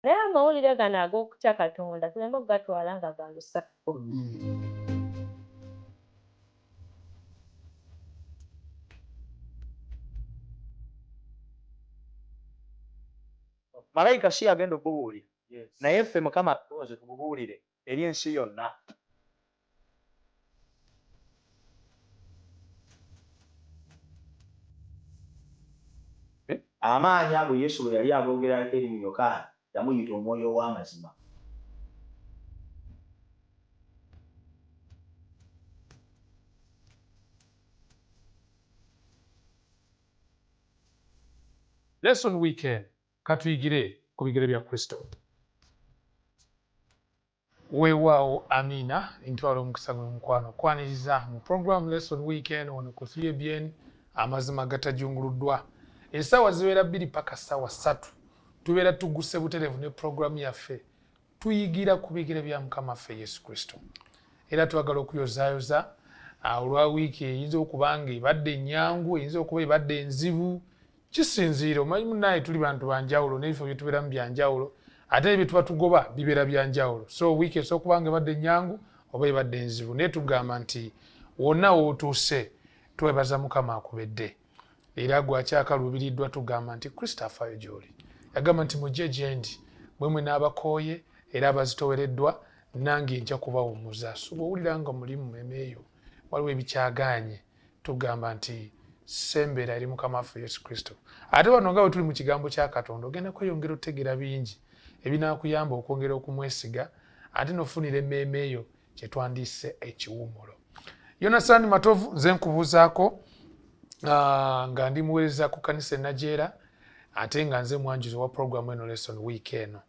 naye amawulire gano ag'okutya Katonda tuleme okugatwala nga ga lusaku. Malayika si agenda okubuulira naye ffe Mukama tuweze tububuulire eri ensi yonna. Amaanyi ago Yesu bwe yali agoogerako eri Yokaana yamuyita omwoyo ow'amazima. Lesson weekend katuyigire ku bigere bya Kristo. Weewaawo Amina ntwala omukisa gw'omukwano kwaniriza mu program Lesson weekend wano ku CBN amazima gatajunguluddwa. Essaawa zibeera 2 paka ssaawa 3 tubeera tugguse butereevu ne program yaffe tuyigira ku bigere bya Mukama waffe Yesu Kristo. Era twagala okuyozaayoza olwa wiiki eyinza okuba nga ebadde nnyangu, eyinza okuba ebadde enzibu, kisinziira omanyi munnaye tuli bantu banjawulo n'ebifo bye tubeeramu byanjawulo ate nebye tuba tugoba bibeera byanjawulo. So wiiki esobola okuba nga ebadde nnyangu oba ebadde enzibu naye tugamba nti wonna wootuuse twebaza Mukama akubedde. Era gwakyakaluubiriddwa tugamba nti Kristo afaayo gy'oli. Yagamba nti mujje gye ndi bwe mwe n'abakooye era abazitowereddwa nange nja kubawummuza. So bw'owulira nga muli mu mmeeme eyo waliwo ebikyagaanye tugamba nti sembera eri Mukama waffe Yesu Kristo. Ate wano nga bwe tuli mu kigambo kya Katonda ogenda kweyongera otegeera bingi ebinaakuyamba okwongera okumwesiga ate n'ofunira emmeeme eyo kye twandiise ekiwummulo. Yonasaani Matovu nze nkubuuzaako nga ndi muweereza ku kkanisa Najeera ate nga nze mwanjuzi wa programu eno Lesson Week eno.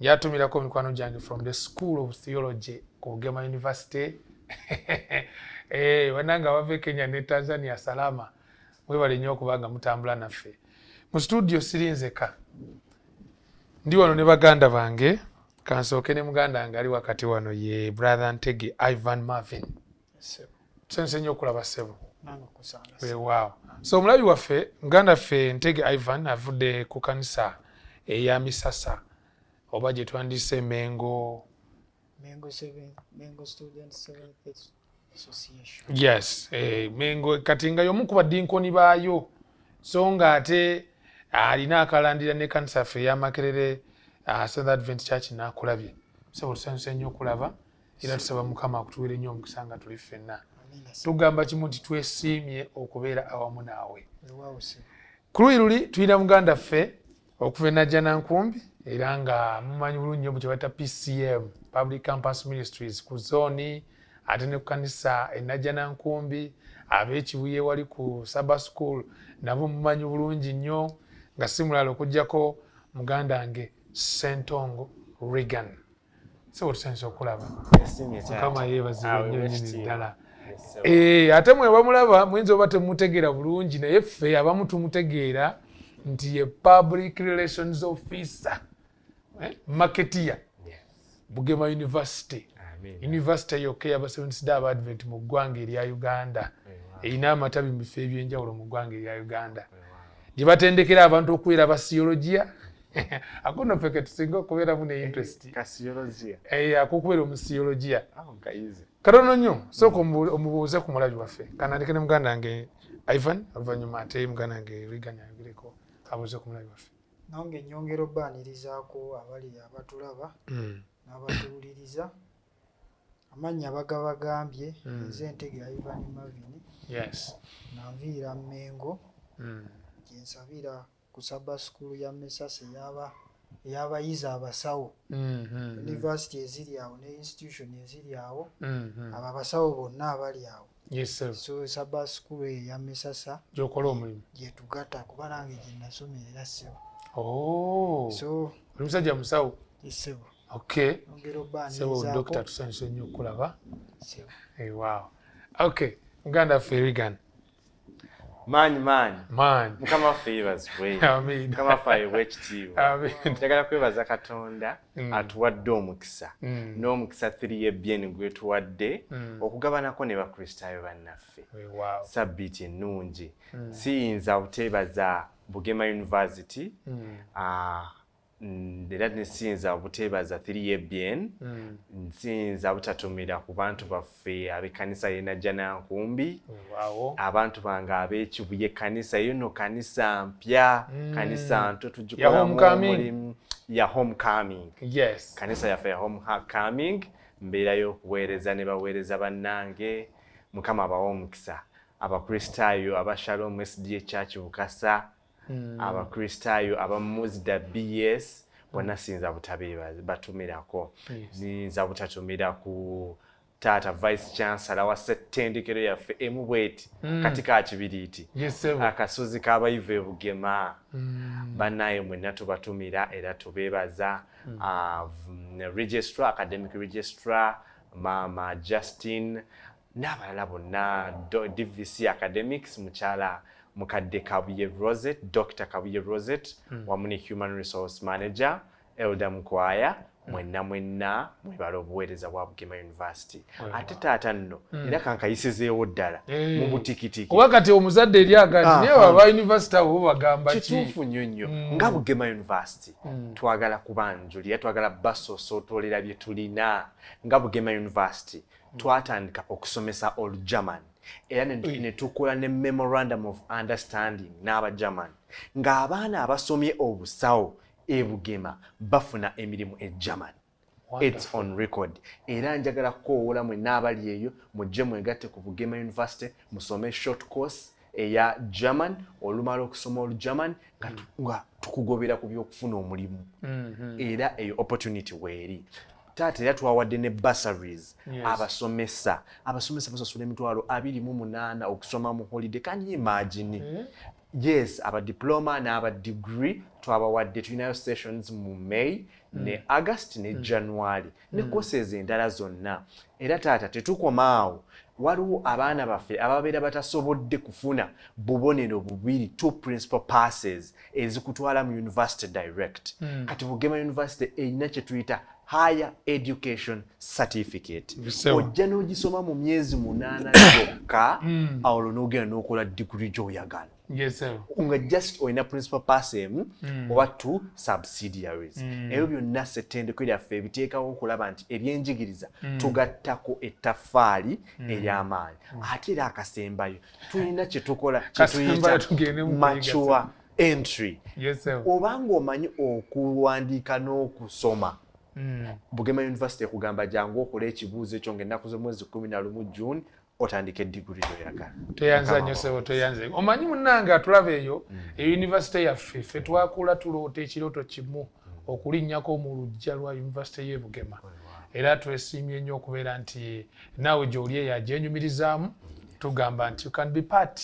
Njatumirako mikwano gyange from the School of Theology ku Bugema University. Wananga bava Kenya ne Tanzania salama. Mwebale nnyo okubanga mutambula naffe. Mu studio siri nzeka. Ndi wano ne baganda bange. Kansooke ne muganda wange ali wakati wano ye brother Ntege Ivan Marvin. Tusense nnyo okulaba ssebo. Wow. So omulabi waffe muganda ffe Ntege Ivan avudde ku kanisa eya Misasa oba gye twandise Mengo Student 7th Association. Yes, Mengo kati nga y'omu ku baddinkoni baayo so nga ate alina akalandira ne kanisa ffe eya Makerere Seventh Advent Church n'akulabye. So tusense nnyo okulaba era tusaba Mukama akutuwere nnyo omukisa nga tuli ffenna. Tugamba kimu nti twesiimye okubeera awamu naawe. Ku luuyi luli tulina muganda ffe okuva e Najjanankumbi era nga mumanyi bulungi nnyo mu kye bayita PCM Public Campus Ministries ku zooni ate ne ku kanisa e Najjanankumbi ab'ekibuye wali ku Sabbath School nabo mumanyi bulungi nnyo nga si mulala okuggyako muganda wange Ssentongo Regan. So tusense okulaba Mukama yeebazibwe nnyo nnyini ddala. Ate mwe bamulaba muyinza oba temutegeera bulungi naye ffe abamu tumutegeera nti ye Public Relations Officer Marketeer Bugema University. University yokka ey'aba Seventh Day Advent mu ggwanga erya Uganda erina amatabi mu bifo eby'enjawulo mu ggwanga erya Uganda gye batendekera abantu okubeera abasiyologiya akono ffe ke tusinga okubeeramu ne interest akukubeera omusiyologiya katono nnyo sooka omubuuze ku mulabi waffe kanandike ne muganda wange Ivan oluvannyuma ate muganda wange Regan ayogereko abuuze ku mulabi waffe. Nange nnyongera obbaanirizaako abali abatulaba n'abatuwuliriza amannya bagabagambye nze Ntege Ivan Marvin. Yes. Nanviira Mengo gye nsabira ku Sabbath School ya Misasa ey'abayizi abasawo university eziri awo ne institution eziri awo abo abasawo bonna abali awo. Yes sir. So Sabbath School ya Misasa gy'okola omulimu gye tugatta kuba nange gye nasomerera ssebo. So oli musajja musawo. Ssebo. Okay. Nongera Sebo obbaanirizaako. Dr. tusense nnyo okulaba. Ssebo. Wow. Okay. Muganda waffe Regan. Man. Mukama waffe yeebazibwe. Amen. Mukama waffe ayiwe ekitiibwa. Amen. Njagala kwebaza Katonda atuwadde omukisa n'omukisa 3 ebyeni gwetuwadde okugabanako ne bakristaayo bannaffe. Wow. Sabbiiti ennungi. Siyinza buteebaza Bugema University era nesinza obuteebaza 3ABN nsinza butatumira ku bantu baffe ab'ekkanisa y'enajja Nankumbi abantu bange ab'ekibuye ekkanisa yono kanisa mpya kanisa nto tugikolamu omulimu ya homecoming kanisa yaffe ya homecoming mbeerayo okuweereza ne baweereza bannange Mukama abawa omukisa abakristaayo aba Shalom SDA Church Bukasa abakristaayo aba Muzda BS bonna sinza butabeebaza batumirako nzinza butatumira ku taata vice chancellor wa ssettendekero yaffe Emubweti kati ka Kibiriiti akasozi k'abayivu Bugema bannaye mwenna tubatumira era tubeebaza registrar academic registrar Mama Justine n'abalala bonna DVC academics mukyala Mukadde Kabuye Rosette Dr. Kabuye Rosette wamu ne human resource manager Elder Mkwaya mwenna mwebala obuweereza bwa Bugema University ate taata nno era kankayisizeewo ddala mu butikitiki kuba kati omuzadde eri agati naye aba university abo bagamba kituufu nnyo nga Bugema University twagala kubanjulira twagala basoosootolera bye tulina nga Bugema University twatandika okusomesa Olugerman era ne tukola ne memorandum of understanding n'Abagerman ng'abaana abasomye obusawo Bugema bafuna emirimu German. It's on record. Era njagala kukoowoola mwenna abali eyo mujje mwegatte ku Bugema University musome short course eya German olumala okusoma Olugerman nga tukugobera ku by'okufuna omulimu era eyo opportunity weeri. Taata era twawadde ne bursaries abasomesa basasula emitwalo 28 okusoma mu holiday. Can you imagine? Yes, aba diploma n'aba degree twabawadde tulinayo sessions mu May ne August ne January ne courses endala zonna. Era taata tetukomaawo waliwo abaana baffe ababeera batasobodde kufuna bubonero bubiri 2 principal passes ezikutwala mu university direct. Kati Bugema University erina kye tuyita higher education certificate. Ojja n'ogisoma mu myezi 8 gyokka awo n'ogenda n'okola degree gy'oyagala. Yes, sir. Unga just oina principal pass emu oba 2 subsidiaries. Ebyo byonna ssettendekero lyaffe ebiteekawo okulaba nti ebyenjigiriza tugattako ettaffaali ery'amaanyi. Ate era akasembayo tulina kye tukola kye tuyita mature entry. Yes, sir. Obanga omanyi okuwandiika n'okusoma Bugema University ekugamba jangu okola ekibuuzo ekyo ng'ennaku z'omwezi 11 June otandika eddiguli gy'oyagala. Toyanza nnyo sebo toyanze. Omanyi munnange atulaba eyo eyunivasite yaffe ffe twakula tuloota ekirooto kimu okulinnyako mu luggya lwa yunivasite y'e Bugema. Era twesiimye nnyo okubeera nti naawe gy'oli eyo agyenyumirizaamu tugamba nti you can be part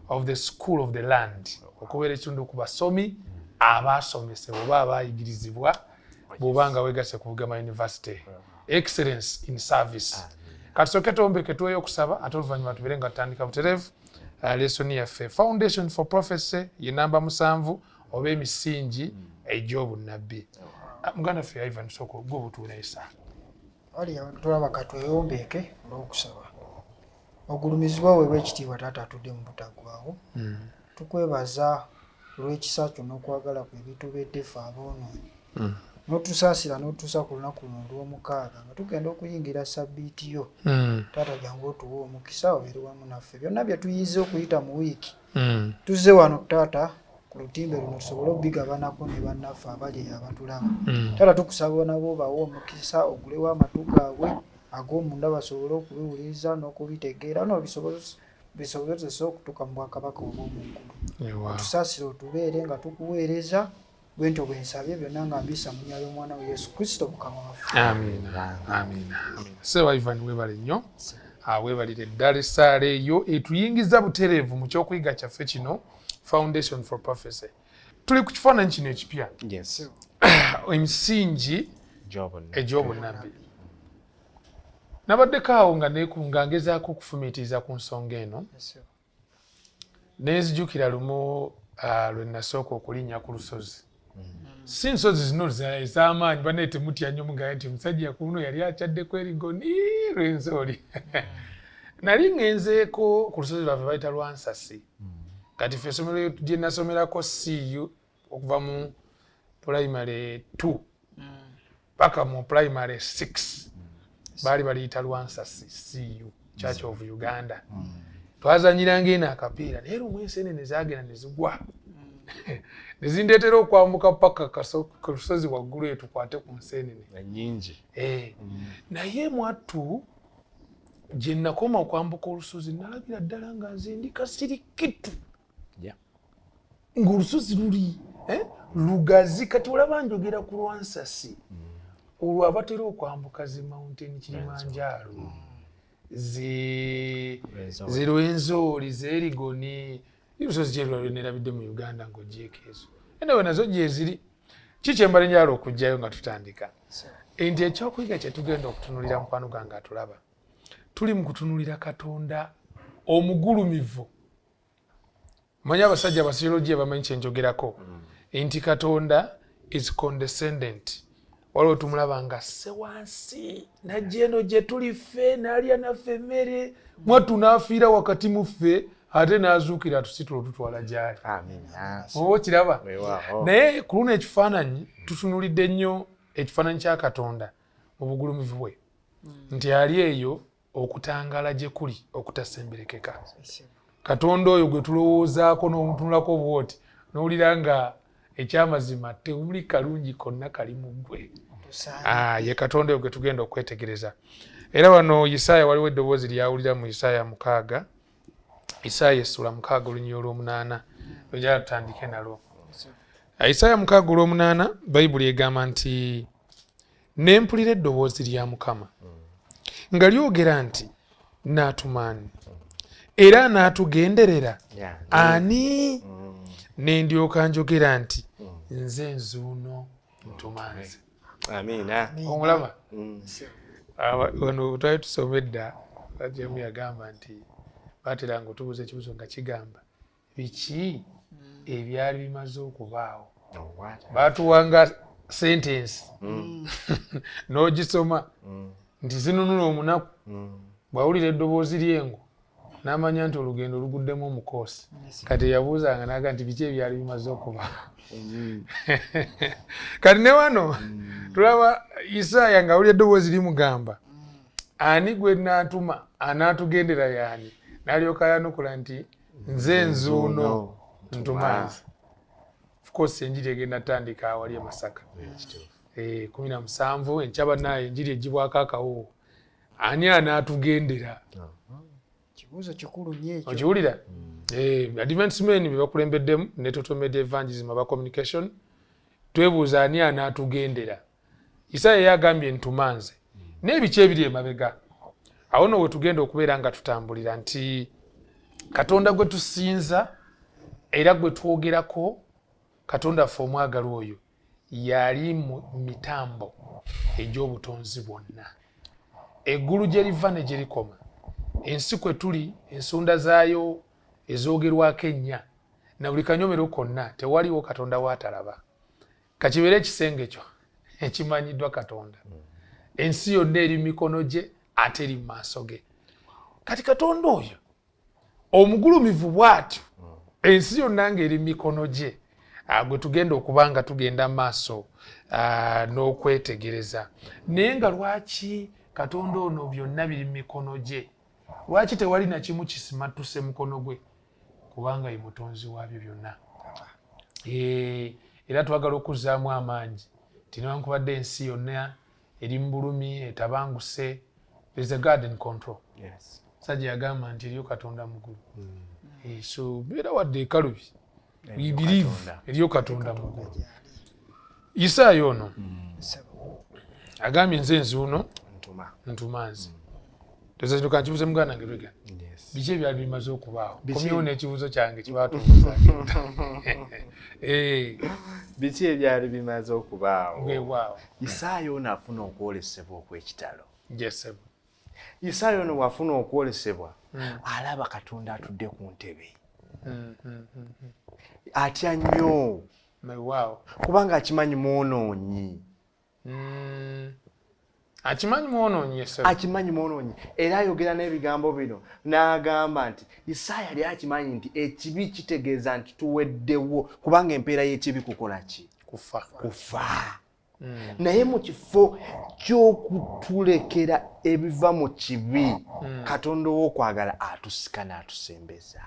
of the school of the land. Okubeera ekitundu ku basomi abaasomesebwa oba abaayigirizibwa bw'obanga weegase ku Bugema University. Excellence in service. Katusooke tuwombeke tuweeyo okusaba ate oluvannyuma tubeere nga tutandika butereevu lesoni yaffe Foundation for Prophecy ye namba 7 oba emisingi egy'obunnabbi. Muganda ffe Ivan Soko gwe butuuleesa. Ali tulaba katweyombeke olw'okusaba. Ogulumizibwa weebwa ekitiibwa taata atudde mu butaggwaawo. Tukwebaza olw'ekisa kyo n'okwagala kwe bitubedde ffe aboonoonyi. N'otusaasira n'otuusa ku lunaku luno olw'omukaaga nga tugenda okuyingira sabbiiti yo. Taata jangu otuwe omukisa obeere wamu naffe. Byonna bye tuyize okuyita mu wiiki. Tuzze wano taata ku lutimbe luno tusobole obigabanako ne bannaffe abali eyo abatulaba. Taata tukusaba nabo bawe omukisa ogulewo amatu gaabwe ag'omunda basobole okubiwuliriza n'okubitegeera bisobozese okutuuka mu bwakabaka obw'omu ggulu. Otusaasire otubeere nga tukuweereza bwentyo bwensabye byonna nga mbisa mu nnya ly'omwana wa Yesu Kristo Mukama waffe. Amiina. Amiina. Sewa Ivan weebale nnyo. Weebalire ddala essaala eyo etuyingiza butereevu mu ky'okuyiga kyaffe kino Foundation for Prophecy. Tuli ku kifaananyi kino ekipya. Yes. Emisingi egy'obunnabbi. Nabaddeko awo nga ngezaako okufumiitiriza ku nsonga eno. Neenzijukira lumu lwe nasooka okulinnya ku lusozi. Si nsozi zino ez'amaanyi banne temutya nnyo mugamba nti omusajja kuno yali akyaddeko erigo lw'enzooli. Nali ngenzeeko ku lusozi lwaffe bayita Lwansasi. Kati ffe essomero gye nasomerako CU okuva mu primary 2 paka mu primary 6 bali baliyita Lwansasi CU Church of Uganda. Twazanyiranga eno akapiira naye lumu enseenene zaagenda ne zigwa ne zindeetera okwambuka paka ku lusozi waggulu eyo tukwate ku nseenene nyingi. naye mwattu gye nakoma okwambuka olusozi nalabira ddala nga nze ndi kasirikitu ng'olusozi luli lugazi. Kati olaba njogera ku Lwansasi olwo abatera okwambuka zi mountain Kilimanjaro zi Rwenzori z'Erigoni lusozi kyerulalo nerabidde mu Uganda ng'ogyeko ezo enawe nazo gyeziri. Kikyembala njala okugjayo nga tutandika nti ekyokuyiga kye tugenda okutunulira mukwano gange atulaba tuli mu kutunulira Katonda omugulumivu. Manya abasajja abasiyologiya bamanyi kye njogerako nti Katonda is condescendent. Waliwo tumulaba nga asse wansi najja eno gye tuli ffe n'alya naffe emmere mwattu n'afiira wakati mu ffe ate n'azuukira atusitula otutwala gy'ali. Oba kiraba naye ku luno ekifaananyi tutunulidde nnyo ekifaananyi kya Katonda mu bugulumivu bwe nti ali eyo okutangaala gye kuli okutasemberekeka. Katonda oyo gwe tulowoozaako n'omutunulako bw'oti n'owulira nga ekyamazima tewuli kalungi konna kali mu ggwe. Ye Katonda oyo gwe tugenda okwetegereza. Era wano Isaaya waliwo eddoboozi lyawulira mu Isaaya 6 Isaaya essula 6 olunyiri olw'omunaana lwejala tutandike nalwo. Isaaya 6 olw'omunaana Bayibuli egamba nti ne mpulira eddoboozi lya Mukama nga lyogera nti naatumaani era n'atugenderera ani ne ndyoka njogera nti nze nzuuno ntumanze. Omulaba wano twali tusoma edda Jemu yagamba nti bateranga otubuuza ekibuuzo nga kigamba biki ebyali bimaze okubaawo. Baatuwanga sentensi n'ogisoma nti zinunula omunaku bw'awulira eddoboozi ly'engo n'amanya nti olugendo luguddemu omukoosi. Kati yabuuzanga n'aga nti biki ebyali bimaze okubaawo. Kati ne wano tulaba Isaaya ng'awulira eddoboozi limugamba ani gwe naatuma anaatugendera yaani n'alyoka yanukula nti nze nzuuno ntumanze. Of course enjiri egenda tandika awali e Masaka 17 enkyaba naye enjiri egibwako akawoowo ani anaatugendera. Kibuuzo kikulu nnyo ekyo. Okiwulira? Adventist men be bakulembeddemu ne Total Media Evangelism aba communication twebuuza ani anaatugendera. Isaaya yagambye ntumanze n'ebiki ebiri emabega. Awo nno we tugenda okubeera nga tutambulira nti Katonda gwe tusinza era gwe twogerako Katonda ffe omwagala oyo yali mu mitambo egy'obutonzi bwonna. Eggulu gye liva ne gye likoma, ensi kwe tuli ensonda zaayo ezoogerwako ennya na buli kanyomero konna tewaliwo Katonda waatalaba. Kakibeere ekisenge kyo ekimanyiddwa Katonda. Ensi yonna eri mu mikono gye ate eri mu maaso ge. Kati Katonda oyo omugulumivu bw'atyo ensi yonna ng'eri mu mikono gye gwe tugenda okuba nga tugenda maaso n'okwetegereza. Naye nga lwaki Katonda ono byonna biri mu mikono gye? Lwaki tewali na kimu kisimattuse mukono gwe? Kubanga ye mutonzi waabyo byonna. Era twagala okuzzaamu amaanyi nti newankubadde ensi yonna eri mu bulumi etabanguse, there is a God in control. Sajja yagamba nti eriyo Katonda mugulu. So beera wadde ekalubi we believe eriyo Katonda mugulu. Isaaya ono agambye nze nzuuno ntumanze. Tozatuka nkibuuze muganda nange lwega biki ebyali bimaze okubaawo. Komyewo n'ekibuuzo kyange kibaatuuza. Biki ebyali bimaze okubaawo. Weewaawo. Isaaya ono afuna okwolesebwa okw'ekitalo. Jesebo. Isaaya ono wafuna okwolesebwa alaba Katonda atudde ku ntebe. Atya nnyo. Weewaawo. Kubanga akimanyi mwonoonyi. Akimanyi mwonoonyi Jesebo. Akimanyi mwonoonyi. Era ayogera n'ebigambo bino n'agamba nti Isaaya yali akimanyi nti ekibi kitegeeza nti tuweddewo kubanga empeera y'ekibi kukola ki? kufa naye mu kifo ky'okutulekera ebiva mu kibi Katonda w'okwagala atusika n'atusembeza.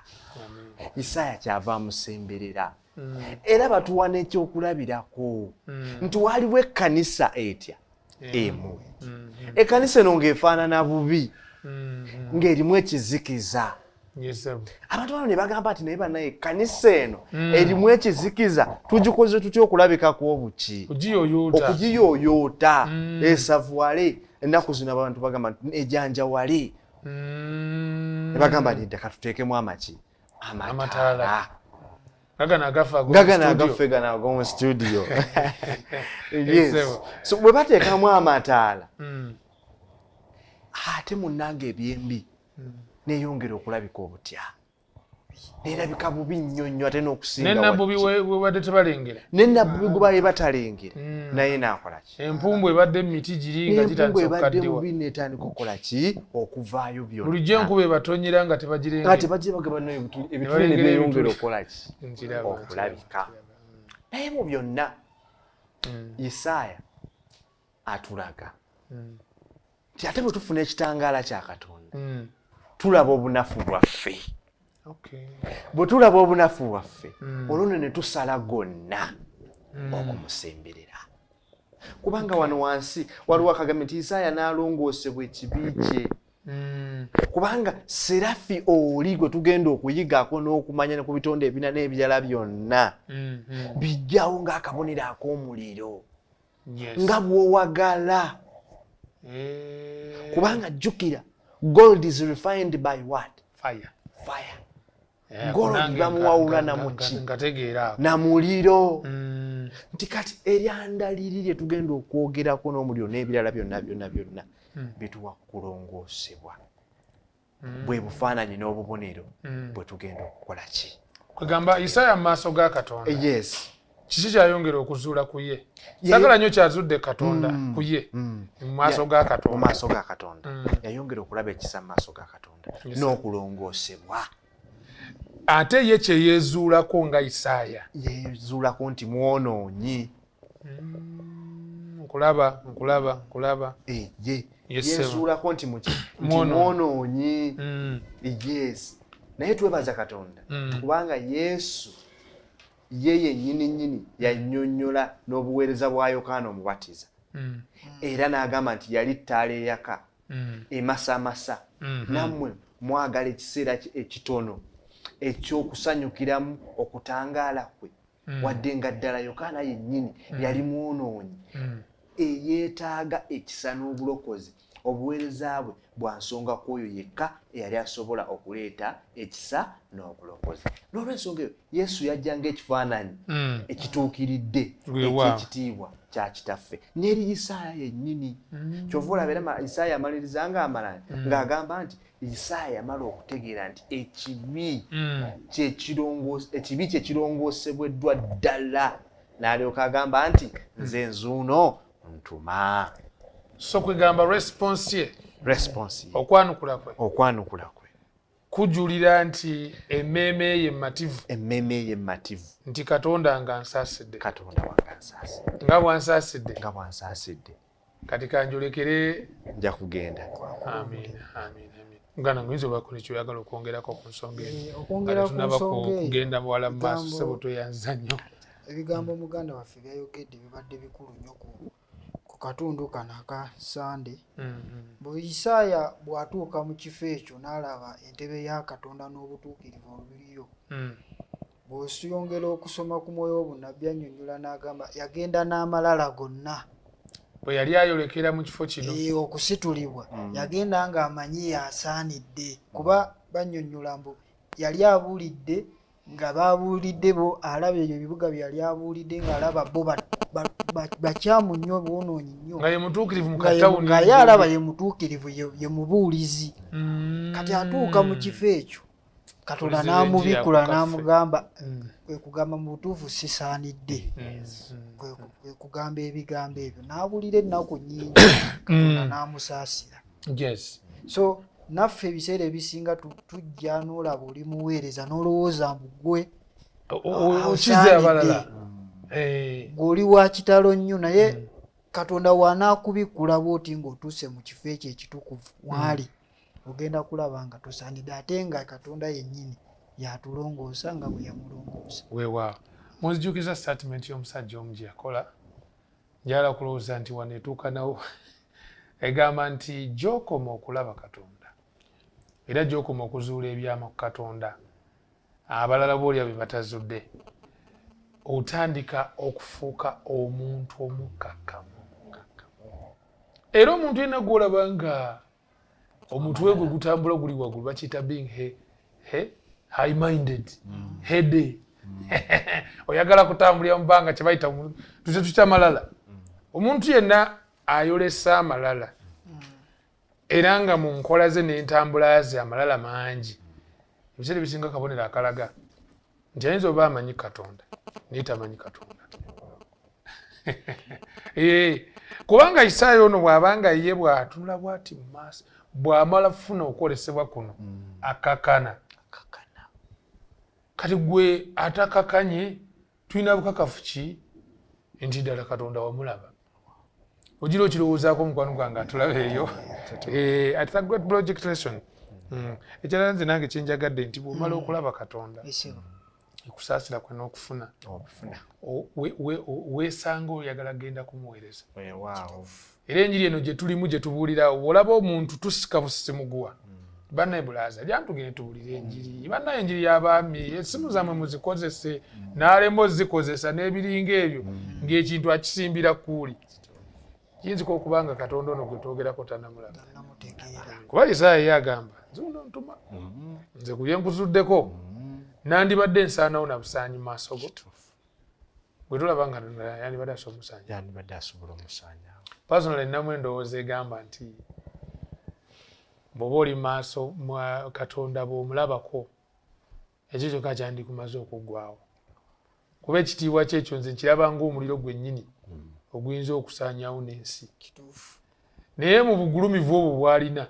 Isaaya kyava amusemberera era batuwa n'ekyokulabirako nti waliwo ekkanisa etya emu ekkanisa eno ng'efaanana bubi ng'erimu ekizikiza. Abantu bano ne bagamba nti naye bannaye ekkanisa eno erimu ekizikiza tugikoze tutya okulabikako obuki okugiyooyoota esavuwale. Ennaku zino abantu bagamba nti ejanjawale ne bagamba nti ddeka tuteekemu amaki amataala gagana agafe gana ag'omu studio. So bwe bateekamu amataala ate munnange ebyembi neyongera okulabika obutya nerabika bubi nnyo ate n'okusinga nenabbubi webadde tebalengera nenabbubi gwe batalengera naye naakolaki empumbu ebadde emiti giri nga gitandise okukaddiwa bubi netandika okukolaki okuvaayo byonna bulijjo enkuba ebatonyera nga tebagirengera ate bagibagabana ebituli ne byeyongera okukolaki okulabika. Naye mu byonna Isaaya atulaga nti ate bwe tufuna ekitangaala kya Katonda tulaba obunafu bwaffe. Bwe tulaba obunafu bwaffe olwo ne tusala gonna okumusemberera kubanga wano wansi waliwo akagambe nti Isaaya n'alongoosebwa ekibi kye kubanga serafi oli gwe tugenda okuyigako n'okumanya ne ku bitonde ebina n'ebirala byonna bijjawo ng'akabonero ak'omuliro nga bw'owagala kubanga jjukira gold is refined by what? Fire. Gold bamuwawula na muliro. Nti kati eryanda liri lye tugenda okwogerako n'omuliro n'ebirala byonna bituwa kulongoosebwa bwe bufaananyi n'obubonero bwe tugenda okukola ki. Kwegamba Isaaya mu maaso ga Katonda. Yes. Kiki kyayongera okuzuula ku ye? Sagala nnyo kyazudde Katonda ku ye mu maaso ga Katonda. Mu maaso ga Katonda yayongera okulaba ekisa mu maaso ga Katonda n'okulongoosebwa. Ate ye kye yeezuulako nga Isaaya. Yeezuulako nti mwonoonyi. Nkulaba. Yeezuulako nti mwonoonyi. Yes. Naye twebaza Katonda kubanga Yesu ye yennyini yannyonnyola n'obuweereza bwa Yokaana Omubatiza era n'agamba nti yali ttaala eyaka emasamasa nammwe mwagala ekiseera ekitono ekyokusanyukiramu okutangaala kwe wadde nga ddala Yokaana yennyini yali mwonoonyi eyeetaaga ekisa n'obulokozi obuweereza bwe bwa nsonga kw'oyo yekka eyali asobola okuleeta ekisa n'obulokozi. N'olw'ensonga eyo Yesu yajja ng'ekifaananyi ekituukiridde eky'ekitiibwa kya Kitaffe n'eri Isaaya yennyini. Kyova olaba era Isaaya amaliriza ng'agamba nti Isaaya yamala okutegeera nti ekibi kye kirongoosebweddwa ddala n'alyoka agamba nti nze nzuuno ntuma. So kwegamba response ye okwanukula kwe kujulira nti emmeeme ye mmativu nti Katonda nga ansaasidde nga bwansaasidde kati kanjolekere nja kugenda. Amin. Ngana ngoyinza obako nekyo oyagala okwongerako ku nsonga eyo tunaba kugenda muwala mu maaso sebo tweyanza nnyo. Ebigambo muganda waffe byayogedde bibadde bikulu nnyo ku katundu kano aka Sande. Bwe Isaaya bw'atuuka mu kifo ekyo n'alaba entebe ya Katonda n'obutuukirivu obiriyo bw'osiyongera okusoma ku mwoyo w'obunnabbi annyonnyola n'agamba yagenda n'amalala gonna. Bwe yali ayolekera mu kifo kino okusitulibwa yagenda ng'amanyi yasaanidde kuba bannyonnyola mbu yali abuulidde nga babuulidde bo alaba ebyo ebibuga byali abuulidde ng'alaba bo bakyamu nnyo boonoonyi nnyo nga ye mutuukirivu mu katawuni nga ye alaba ye mutuukirivu ye mubuulizi. Kati atuuka mu kifo ekyo Katonda n'amubikula n'amugamba kwe kugamba mu butuufu sisaanidde kwe kugamba ebigambo ebyo n'abulira ennaku nnyingi Katonda n'amusaasira. So naffe ebiseera ebisinga tujja n'olaba oli muweereza n'olowooza mbu ggwe okize abalala goli wa kitalo nnyo naye Katonda wanaakubikula bw'oti ng'otuuse mu kifo ekyo ekitukuvu wali ogenda kulaba nga tosaanidde ate nga Katonda yennyini yatulongoosa nga bwe yamulongoosa. Weewaawo munzijukiza statement y'omusajja omu gye yakola njala kulowooza nti wano etuuka nawo egamba nti gy'okoma okulaba Katonda era gy'okoma okuzuula ebyama ku Katonda abalala boolya be batazudde otandika okufuuka omuntu omukkakkamu era omuntu yenna gw'olaba nga omutwe gwe gutambula guli waggulu bakiyita being high minded heady oyagala kutambulira mu bbanga kye bayita tukya malala omuntu yenna ayolesa amalala era nga mu nkola ze n'entambula ze amalala mangi ebiseera ebisinga kabonero akalaga nti ayinza oba amanyi Katonda naye tamanyi Katonda kubanga Isaayi ono bw'abanga ye bw'atunula bw'ati mu maaso bw'amala kufuna okwolesebwa kuno akakana kati gwe atakakanye tulina bukakafu ki nti ddala Katonda wamulaba ogira okirowoozaako mukwano gwange atulaba eyo at a great project lesson ekirala nze nange kyenjagadde nti bw'omala okulaba Katonda ekusaasira kwe n'okufuna weesanga oyagala genda kumuweereza era enjiri eno gye tulimu gye tubuulira olaba omuntu tusika busisimuguwa bannaye bulaaza lyantugende tubuulire enjiri bannaye enjiri y'abaami essimu zammwe muzikozese n'alema ozikozesa n'ebiringa ebyo ng'ekintu akisimbira kuuli kiyinzika okuba nga Katonda ono gwe twogerako tannamulaba kuba Isaayi ye agamba nze uno ntuma nze ku byenkuzuddeko nandibadde nsaanawo na busaanyi mu maaso go bwe tulaba nga yandibadde asobola omusaanya personally nnamu endowooza egamba nti bw'oba oli maaso mwa Katonda bw'omulabako ekyo kyokka kyandikumaze okuggwawo kuba ekitiibwa kyekyo nze nkiraba ng'omuliro gwennyini oguyinza okusaanyawo n'ensi naye mu bugulumivu obwo bw'alina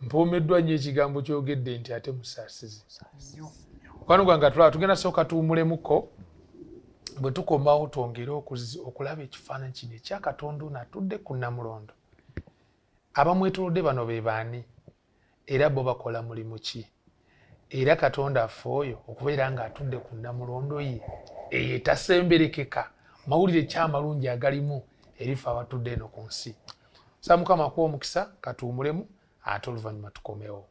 mpoomeddwa nnyo ekigambo kyogedde nti ate musaasizi mukwano gwange atulaba tugenda sooka tuwumulemuko bwe tukomawo twongere okulaba ekifaananyi kino ekya Katonda ono atudde ku Namulondo abamwetoolodde bano be baani era bo bakola mulimu ki era Katonda affe oyo okubeera ng'atudde ku Namulondo ye eyo etasemberekeka mawulire ekyamalungi agalimu erifa abatudde eno ku nsi sa Mukama akuwa omukisa katuwumulemu ate oluvannyuma tukomewo.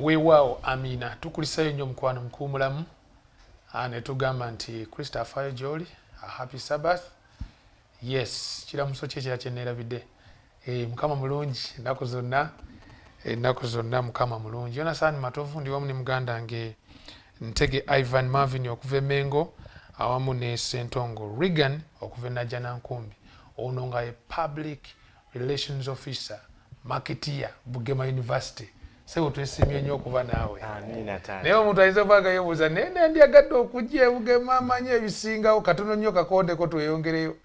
Weewaawo Amina tukulisayo nnyo mukwano mukuumulamu ne tugamba nti Kristo afaayo gy'oli happy Sabbath. Yes kiramuso kye ekira kye neerabidde Mukama mulungi ennaku zonna Mukama mulungi. Yonasaani Matovu ndi wamu ne muganda nge Ntege Ivan Marvin okuva e Mengo awamu ne Ssentongo Regan okuva e Najjanankumbi ono nga ye Public Relations Officer Marketeer Bugema University. Sebo twesimye nnyo okuba naawe. Naye omuntu ayinza okuba nga yeebuuza naye nandyagadde okujja e Bugema amanyi ebisingawo katono nnyo kakondeko tweyongereyo.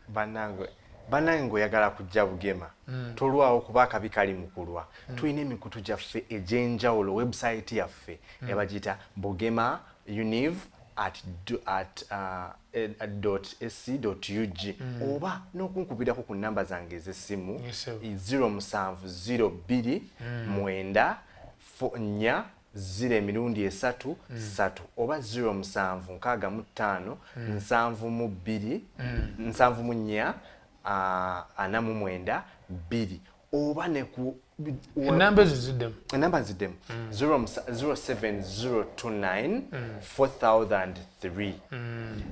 Bannange ng'oyagala kujja Bugema tolwawo kuba akabi kali mukulwa. Tulina emikutu gyaffe egy'enjawulo website yaffe ebagiyita Bugema Univ .sc.ug oba n'okunkubirako ku nnamba zange ez'essimu 0702 9 4 0 emirundi 3 oba 0765 7 2 4 2 oba ne ku enamba ezo ziddemu enamba nziddemu 07029 4003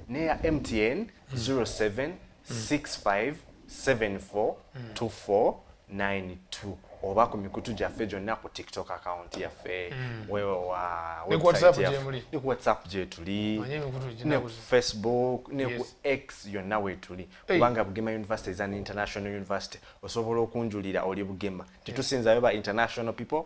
neya MTN 0765742492 oba ku mikutu gyaffe gyonna ku TikTok account yaffe ne ku WhatsApp gyemuli ne ku WhatsApp gyetuli ne ku Facebook ne ku X yonna weetuli kubanga Bugema University is an international university osobola okunjulira oli Bugema tetusinzayo ba international people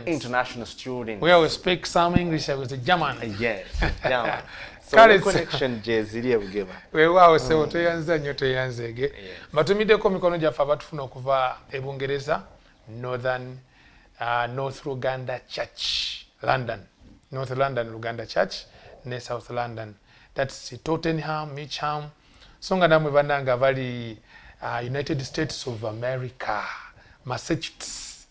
international students where we speak some English with the German yes German so Kale connection jezili ya Bugema weewaawo sebo toyanza nnyo toyanzege mbatumiddeko mikono gyaffe abatufuna okuva ebungereza North Luganda Church London North London Luganda Church ne South London that's Tottenham Mitcham so nga namwe bannanga bali United States of America Massachusetts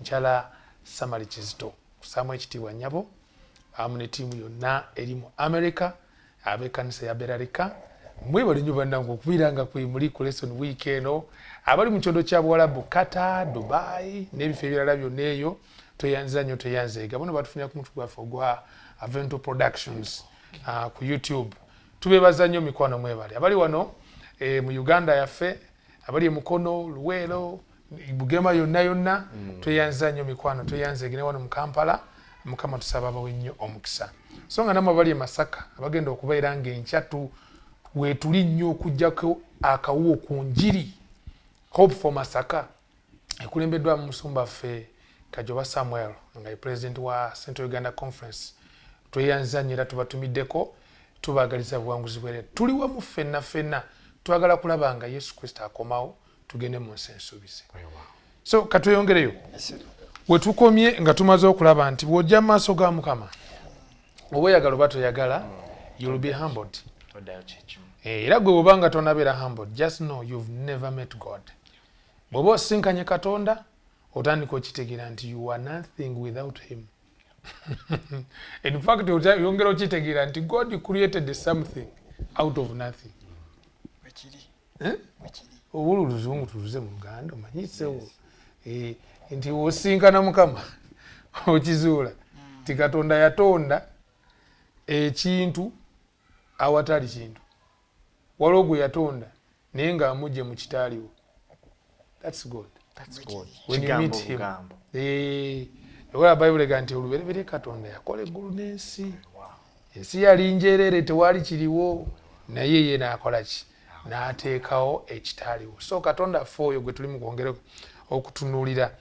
Nchala Samali Kizito kusamu ekitiibwa nnyabo amu ne ttiimu yonna eri mu America ab'ekkanisa ya Berarika mwebale nnyo bannange okubiranga kwe muli ku lesson week eno abali mu kyondo kya Buwarabu Qatar Dubai n'ebifo ebirala byonna eyo tweyanziza nnyo tweyanzeega bono batufunira ku mutu gwaffe ogwa Avento Productions ku YouTube tubeebaza nnyo mikwano mwebale abali wano mu Uganda yaffe abali e Mukono Luweero Bugema yonna tweyanziza nnyo mikwano tweyanzeege ne wano mu Kampala Mukama tusaba abawe nnyo omukisa so nga namwe abali e Masaka abagenda okubeera ng'enkyatu weetuli nnyo okuggyako akawuo ku njiri Hope for Masaka ekulembeddwa mu musumba ffe Kajoba Samuel nga ye president wa Central Uganda Conference tweyanziza nnyo era tubatumiddeko tubaagaliza buwanguzi bwere tuli wamu ffenna twagala kulaba nga Yesu Kristo akomawo tugende mu nsi ensuubize so katweyongereyo wetukomye nga tumaze okulaba nti bw'ojja mu maaso ga Mukama oba oyagala oba toyagala you'll be humbled era gwe bw'oba nga tonabeera humbled just know you've never met God bw'oba osinkanye Katonda otandika okitegeera nti you are nothing without him in fact yongera okitegeera nti God created something out of nothing obula oluzungu tuluze mu Luganda omanyisewo nti osinkana Mukama okizuula ti Katonda yatonda ekintu awatali kintu waliwo gwe yatonda naye ng'amugye mu kitaaliwo that's God when you meet him ewala Bible ega nti olubereberye Katonda yakola eggulu n'ensi ensi yali njereere tewali kiriwo naye ye n'akola ki n'ateekawo ekitaaliwo so Katonda ffe oyo gwe tuli mu kwongera okutunuulira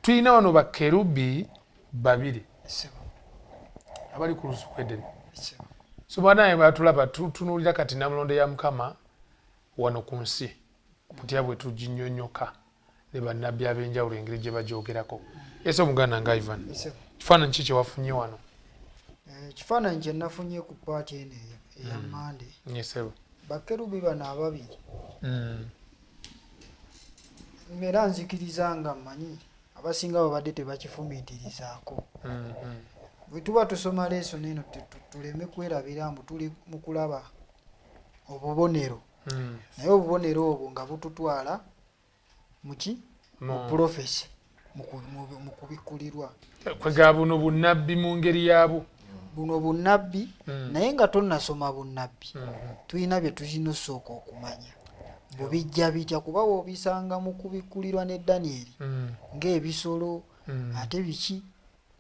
tulina wano bakerubi babiri abali ku lusuku Edeni so banaye batulaba tutunuulira kati namulondo ya Mukama wano ku nsi tutya bwe tuginyonyoka ne bannabbi ab'enjawulo engeri gye bagyogerako ese omuganda nga Ivan kifaananyi ki kye wafunye wano kifaananyi kye nafunye ku paati eno eya Mande bakerubi bano ababiri era nzikiriza nga mmanyi abasinga babadde tebakifumiitirizaako bwe tuba tusoma leeso neno tuleme kwerabira mbu tuli mu kulaba obubonero naye obubonero obwo nga bututwala muki mu profesi mu kubikkulirwa kwega buno bunnabbi mu ngeri yaabwo buno bunnabbi naye nga tonnasoma bunnabbi tulina bye tuzinosooka okumanya bubijja bitya kuba obisanga mu kubikkulirwa ne Danieri ng'ebisolo ate biki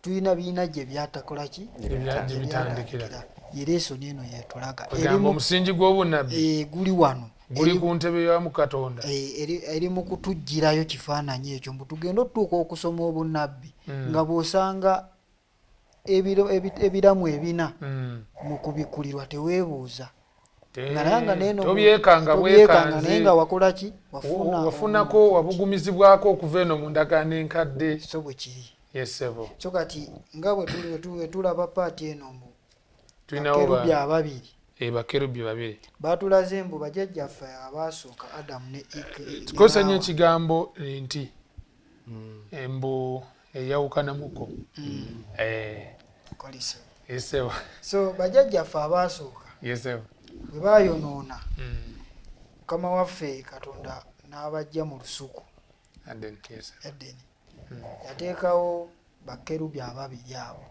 tulina biina gye byatakola ki ebitandikira yereeso n'eno yetulaga omusingi gw'obunnabbi guli wano guli ku ntebe ya mu Katonda eri mu kutugirayo kifaananyi ekyo mbu tugenda otutuuka okusoma obunnabbi nga bw'osanga ebiramu ebina mu kubikkulirwa teweebuuza tobyekanga bwekanze naye nga wakola ki wafunako wabugumizibwako okuva eno mu ndagaano enkadde so bwe kiri yesebo so kati nga bwe tulaba paati eno mu tulinawo ababiri bakerubi babiri batulaze embu bajjajjaffe abaasooka Adamu ne tukozesa nnyo ekigambo nti embu eyawukanamuko yesebo so bajjajjaffe abaasooka yesebo bwe baayonoona Mukama waffe Katonda n'abajja mu lusuku Edeni yateekawo bakerubi ababiri abo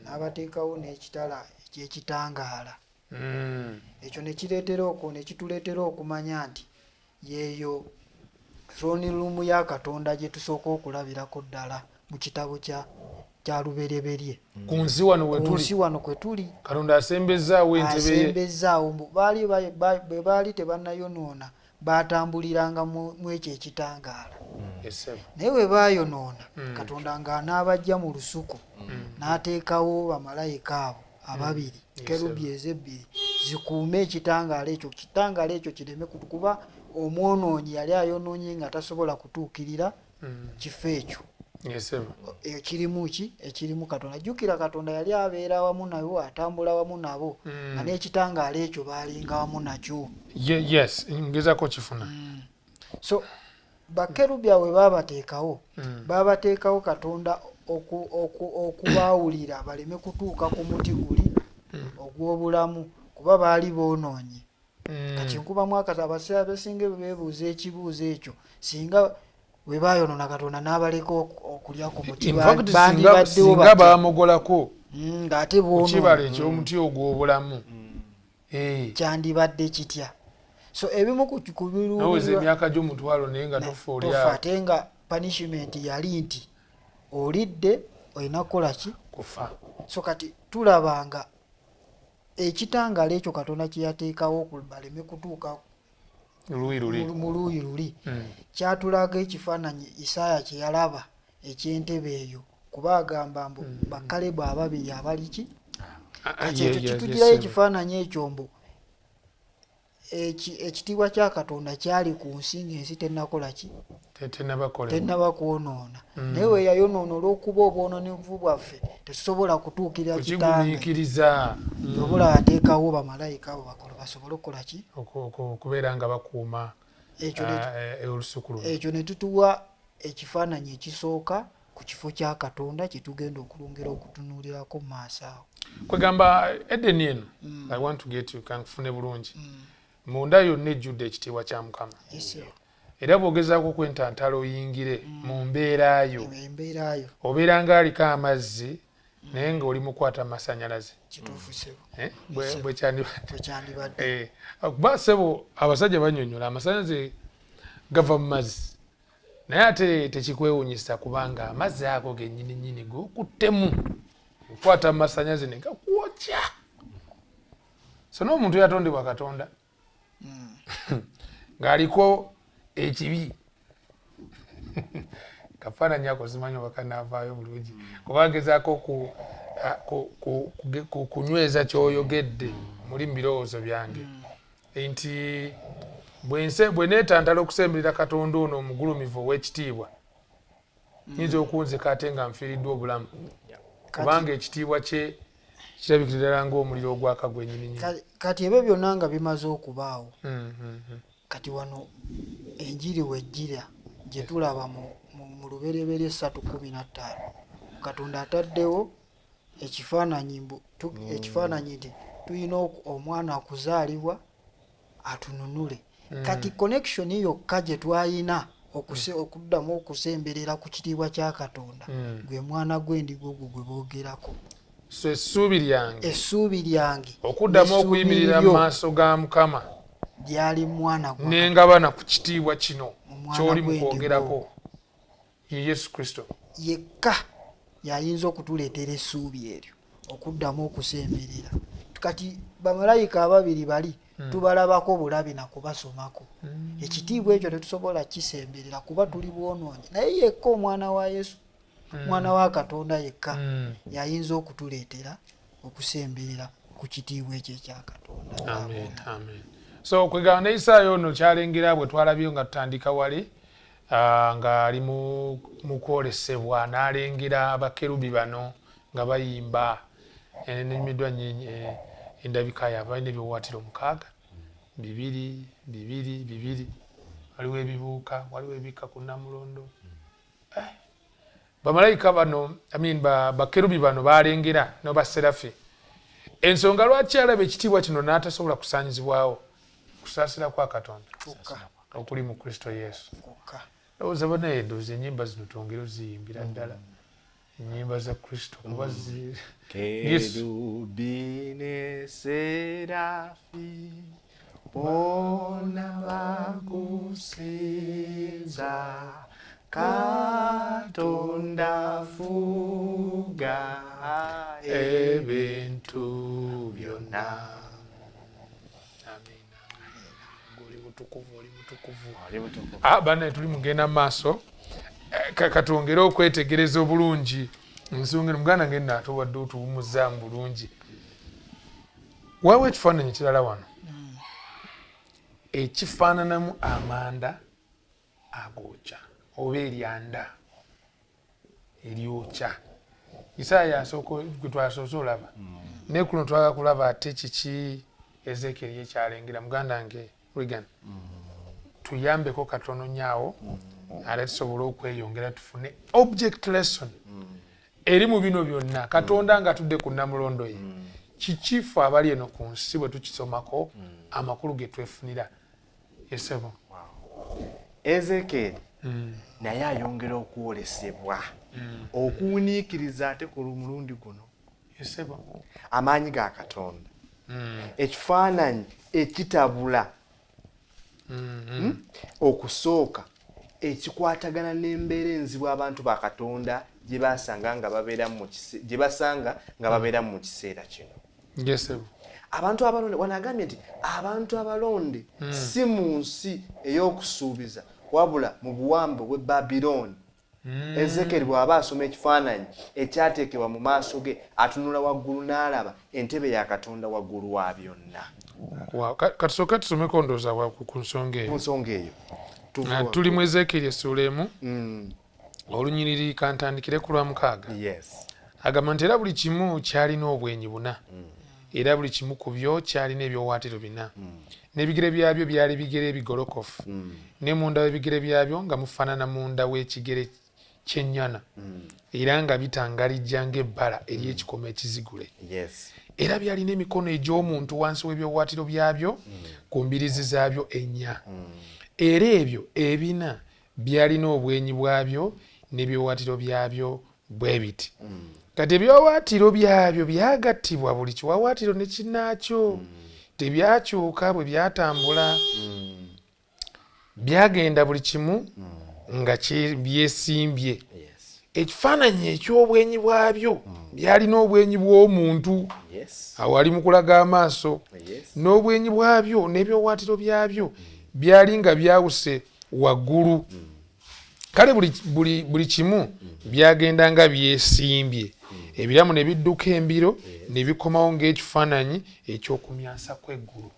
n'abateekawo n'ekitala ekyekitangaala. Ekyo ne kituleetera okumanya nti yeeyo throne room ya Katonda gye tusooka okulabirako ddala mu kitabo kya lubereberye. Ku nsi wano kwe tuli Katonda asembezzaawo entebe ye. Asembezzaawo bwe baali tebannayonoona baatambuliranga mu ekyo ekitangaala. Naye bwe baayonoona Katonda ng'anaabajja mu lusuku n'ateekawo bamalayika abo ababiri kerubi ezebbiri zikuume ekitangaala ekyo. Kitangaala ekyo kireme kuba omwonoonyi yali ayonoonye nga tasobola kutuukirira kifo ekyo. Ekirimu Katonda. Jjukira Katonda yali abeera wamu nabo, atambula wamu nabo nga n'ekitangaala ekyo baalinga wamu nakyo. Ngezako kifuna. So bakerubi awe baabateekawo Katonda okubaawulira baleme kutuuka ku muti guli ogw'obulamu kuba baali boonoonye. Kati nkubamu abasajja abasinga beebuuza ekibuuzo ekyo, singa bwe baayonoona Katonda n'abaleka okulya ku muti bandibaddewo singa baamugolako ng'ate boonoonye kibala eky'omuti ogw'obulamu kyandibadde kitya? So ebimu ku naweza emyaka gy'omutwalo naye nga tofa ate nga punishment yali nti olidde olina kukola ki? Kufa. So kati tulabanga ekitangaala ekyo Katonda kye yateekawo baleme kutuuka mu luuyi luli kyatulaga ekifaananyi Isaaya kye yalaba eky'entebe eyo kuba agamba mbu Bakalebu ababiri abali ki? Kati ekyo kitugirayo ekifaananyi ekyo mbu ekitiibwa kya Katonda kyali ku nsi ng'ensi tennakola ki? Tennaba kwonoona. Naye we yayonoona olw'okuba obwononevu bwaffe tetusobola kutuukirira kukigumikiriza. Obola ateekawo bamalayika abo basobole okukola ki? Okubeera nga bakuuma olusuku luno. Ekyo ne tutuwa ekifaananyi ekisooka ku kifo kya Katonda kye tugenda okulongera okutunuulirako mu maaso awo. Kwegamba Edeni eno, I want to get you kankufune bulungi. Munda yonna ejjudde ekitiibwa kya Mukama. Era bw'ogezaako okwentantala oyingire mu mbeerayo obeera ng'aliko amazzi naye ng'oli mukwata amasannyalaze. Bwe kyandibadde. Kuba ssebo abasajja bannyonnyola amasannyalaze gava mu mazzi naye ate tekikwewuunyisa kubanga amazzi ago gennyini g'okuttemu okwata amasannyalaze ne gakwokya. So n'omuntu yatondebwa Katonda ng'aliko ekibi kafaananyi ako simanyi oba kanaavaayo bulungi kuba gezaako kunyweza ky'oyogedde muli mu birowoozo byange nti bwe neetantala okusemberera Katonda ono omugulumivu ow'ekitiibwa nyinza okunzika ate nga nfiiriddwa obulamu kubanga ekitiibwa kye kirabikira ddala ng'omuliro ogwaka gwennyini. Kati ebyo byonna nga bimaze okubaawo kati wano enjiri wejjira gye tulaba mu lubereberye 3:15 Katonda ataddewo ekifaananyi nti tulina omwana okuzaalibwa atununule. Kati connection yokka gye twalina okuddamu okusemberera ku kitiibwa kya Katonda gwe mwana gw'endiga ogwo gwe boogerako. So essuubi lyange okuddamu okuyimirira mu maaso ga Mukama lyali mwana gwa n'engabana ku kitiibwa kino ky'oli mu kwogerako ye Yesu Kristo yekka y'ayinza okutuleetera essuubi eryo okuddamu okusemberera. Kati bamalayika ababiri bali tubalabako bulabi na kubasomako. Ekitiibwa ekyo tetusobola kisemberera kuba tuli bwonoonyi naye yekka omwana wa Yesu mwana wa Katonda yekka y'ayinza okutuleetera okusemberera ku kitiibwa ekyo ekya Katonda. Amen. So kwegamba ne Isaayo ono kyalengera bwe twalabye nga tutandika wali nga ali mu kwolesebwa n'alengera abakerubi bano nga bayimba n'emiddwa endabika yaabwe balina ebiwawaatiro 6 bibiri waliwo ebibuuka waliwo ebikka ku Namulondo. Bamalayika bano bakerubi bano balengera n'obaserafi ensonga lwaki alaba ekitiibwa kino n'atasobola kusaanyizibwawo kusaasira kwa Katonda okuli mu Kristo Yesu. ndowooza banaye ndowooza ennyimba zino twongere oziyimbira ddala ennyimba za kristo kuba kerubi ne serafi bona bakusinza katonda fuga ebintu byonna. Oli mutukuvu. Banaye tuli mugenda mu maaso katwongere okwetegereza obulungi ensonga muganda ngenda atowadde otuwumuzzaamu bulungi. Waliwo ekifaananyi kirala wano ekifaananamu amanda agookya oba eryanda eryokya. Isaaya asooka gwe twasoose olaba naye kuno twaga kulaba ate kiki Ezekiel yekyalengera. Muganda wange Regan tuyambeko katono nyaawo ate tusobole okweyongera tufune object lesson eri mu bino byonna. Katonda nga tudde ku Namulondo ye kikifu abali eno ku nsi bwe tukisomako amakulu ge twefunira. Yesebo Ezekiel naye ayongera okwolesebwa okuwuniikiriza ate ku mulundi guno. Yesebo amaanyi ga Katonda ekifaananyi ekitabula okusooka ekikwatagana n'embeera enzibu abantu ba Katonda gye basanga nga babeera mu kiseera kino. Yesebo abantu abalonde wanagambye nti abantu abalonde si mu nsi ey'okusuubiza wabula mu buwambe bw'e Babiloni. Ezekiel bw'aba asoma ekifaananyi ekyateekebwa mu maaso ge atunula waggulu n'alaba entebe ya Katonda waggulu wa byonna. Katusooka tusomeko ndowooza ku nsonga eyo. Ku nsonga eyo tuli mu Ezekiel essula emu olunyiriri kantandikire ku lwa 6. Agamba nti era buli kimu kyalina obwenyi buna era buli kimu ku byo kyalina ebyowaatiro 4 n'ebigere byabyo byali bigere ebigolokofu ne munda w'ebigere byabyo nga mufaanana munda w'ekigere ky'ennyana era nga bitangalijja ng'ebbala ery'ekikomo ekizigule. Era byalina emikono egy'omuntu wansi w'ebyowaatiro byabyo ku mbirizi zaabyo 4 era ebyo ebina byalina obwenyi bwabyo n'ebyowaatiro byabyo bwe biti. Kati ebyowaatiro byabyo byagattibwa buli kiwawaatiro ne kinnaakyo tebyakyuka bwe byatambula byagenda buli kimu nga byesimbye. Ekifaananyi eky'obwenyi bwabyo byalina obwenyi bw'omuntu awali mu kulaga amaaso n'obwenyi bwabyo n'ebyowaatiro byabyo byali nga byawuse waggulu. Kale buli kimu byagenda nga byesimbye ebiramu ne bidduka embiro ne bikomawo ng'ekifaananyi ekyokumyansa kw'eggulu.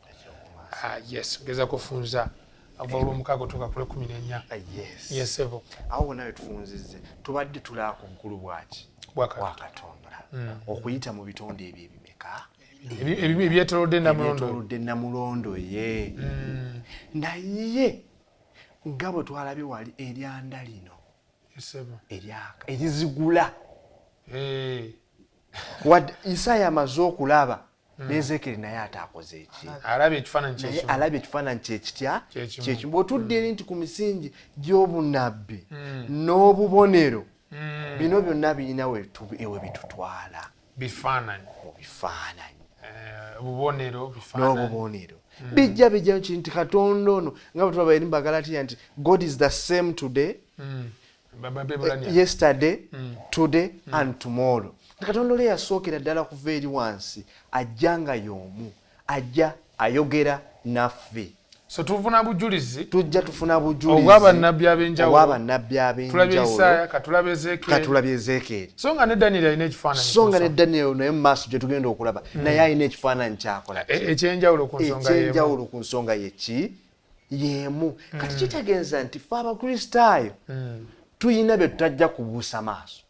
Ngeza kufunza ava olw'omukaaga tuuka kule 14. Yesebo awo wonna we tufunzizze tubadde tulaba ku ggulu bwaki bwa Katonda okuyita mu bitonde ebyo ebimeka ebyetoolodde Namulondo ye. Naye nga bwe twalabye wali eryanda lino erizigula Isaaya amaze okulaba Ezekiel naye ate akoze eki? Alabye ekifaananyi kyekitya kyekimu. Bw'otudde eri nti ku misingi gy'obunabbi n'obubonero bino byonna birina ewe bitutwala bifaananyi n'obubonero bijja nti Katonda ono nga bwe tulaba eri mu Bagalatiya nti God is the same today, yesterday, today and tomorrow. Katonda ole yasookera ddala kuva eri wansi ajja nga y'omu ajja ayogera naffe. So tufuna bujulizi obw'abannabbi ab'enjawulo tulabye Isaaya katulabe Ezekiel so nga ne Daniel alina ekifaananyi naye mu maaso gye tugenda okulaba naye alina ekifaananyi kyakola ekyenjawulo ku nsonga yemu. Kati kitegeeza nti ffe Abakristaayo tuyina bye tutajja kubuusa maaso.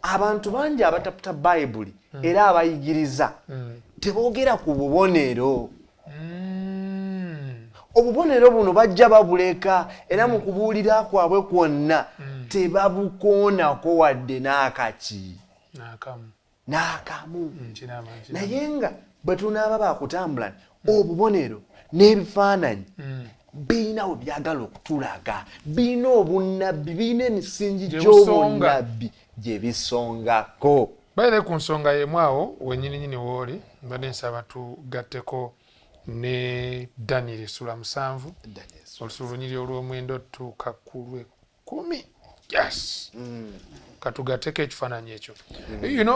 Abantu bangi abataputa Bayibuli era abayigiriza teboogera ku bubonero. Obubonero buno bajja babuleka era mu kubuulira kwabwe kwonna tebabukoonako wadde n'akamu. Naye nga bwe tunaaba baakutambula obubonero n'ebifaananyi birina we byagala okutulaga, birina obunnabbi, birina emisingi gy'obunnabbi gye bisongako. Baire ku nsonga y'emu awo wennyininyini wooli mbadde nsaba tugatteko ne Daniel essula 7 olusuku lunyiri olw'omwenda otuuka ku lw'ekumi. Yes. Katugatteko ekifaananyi ekyo.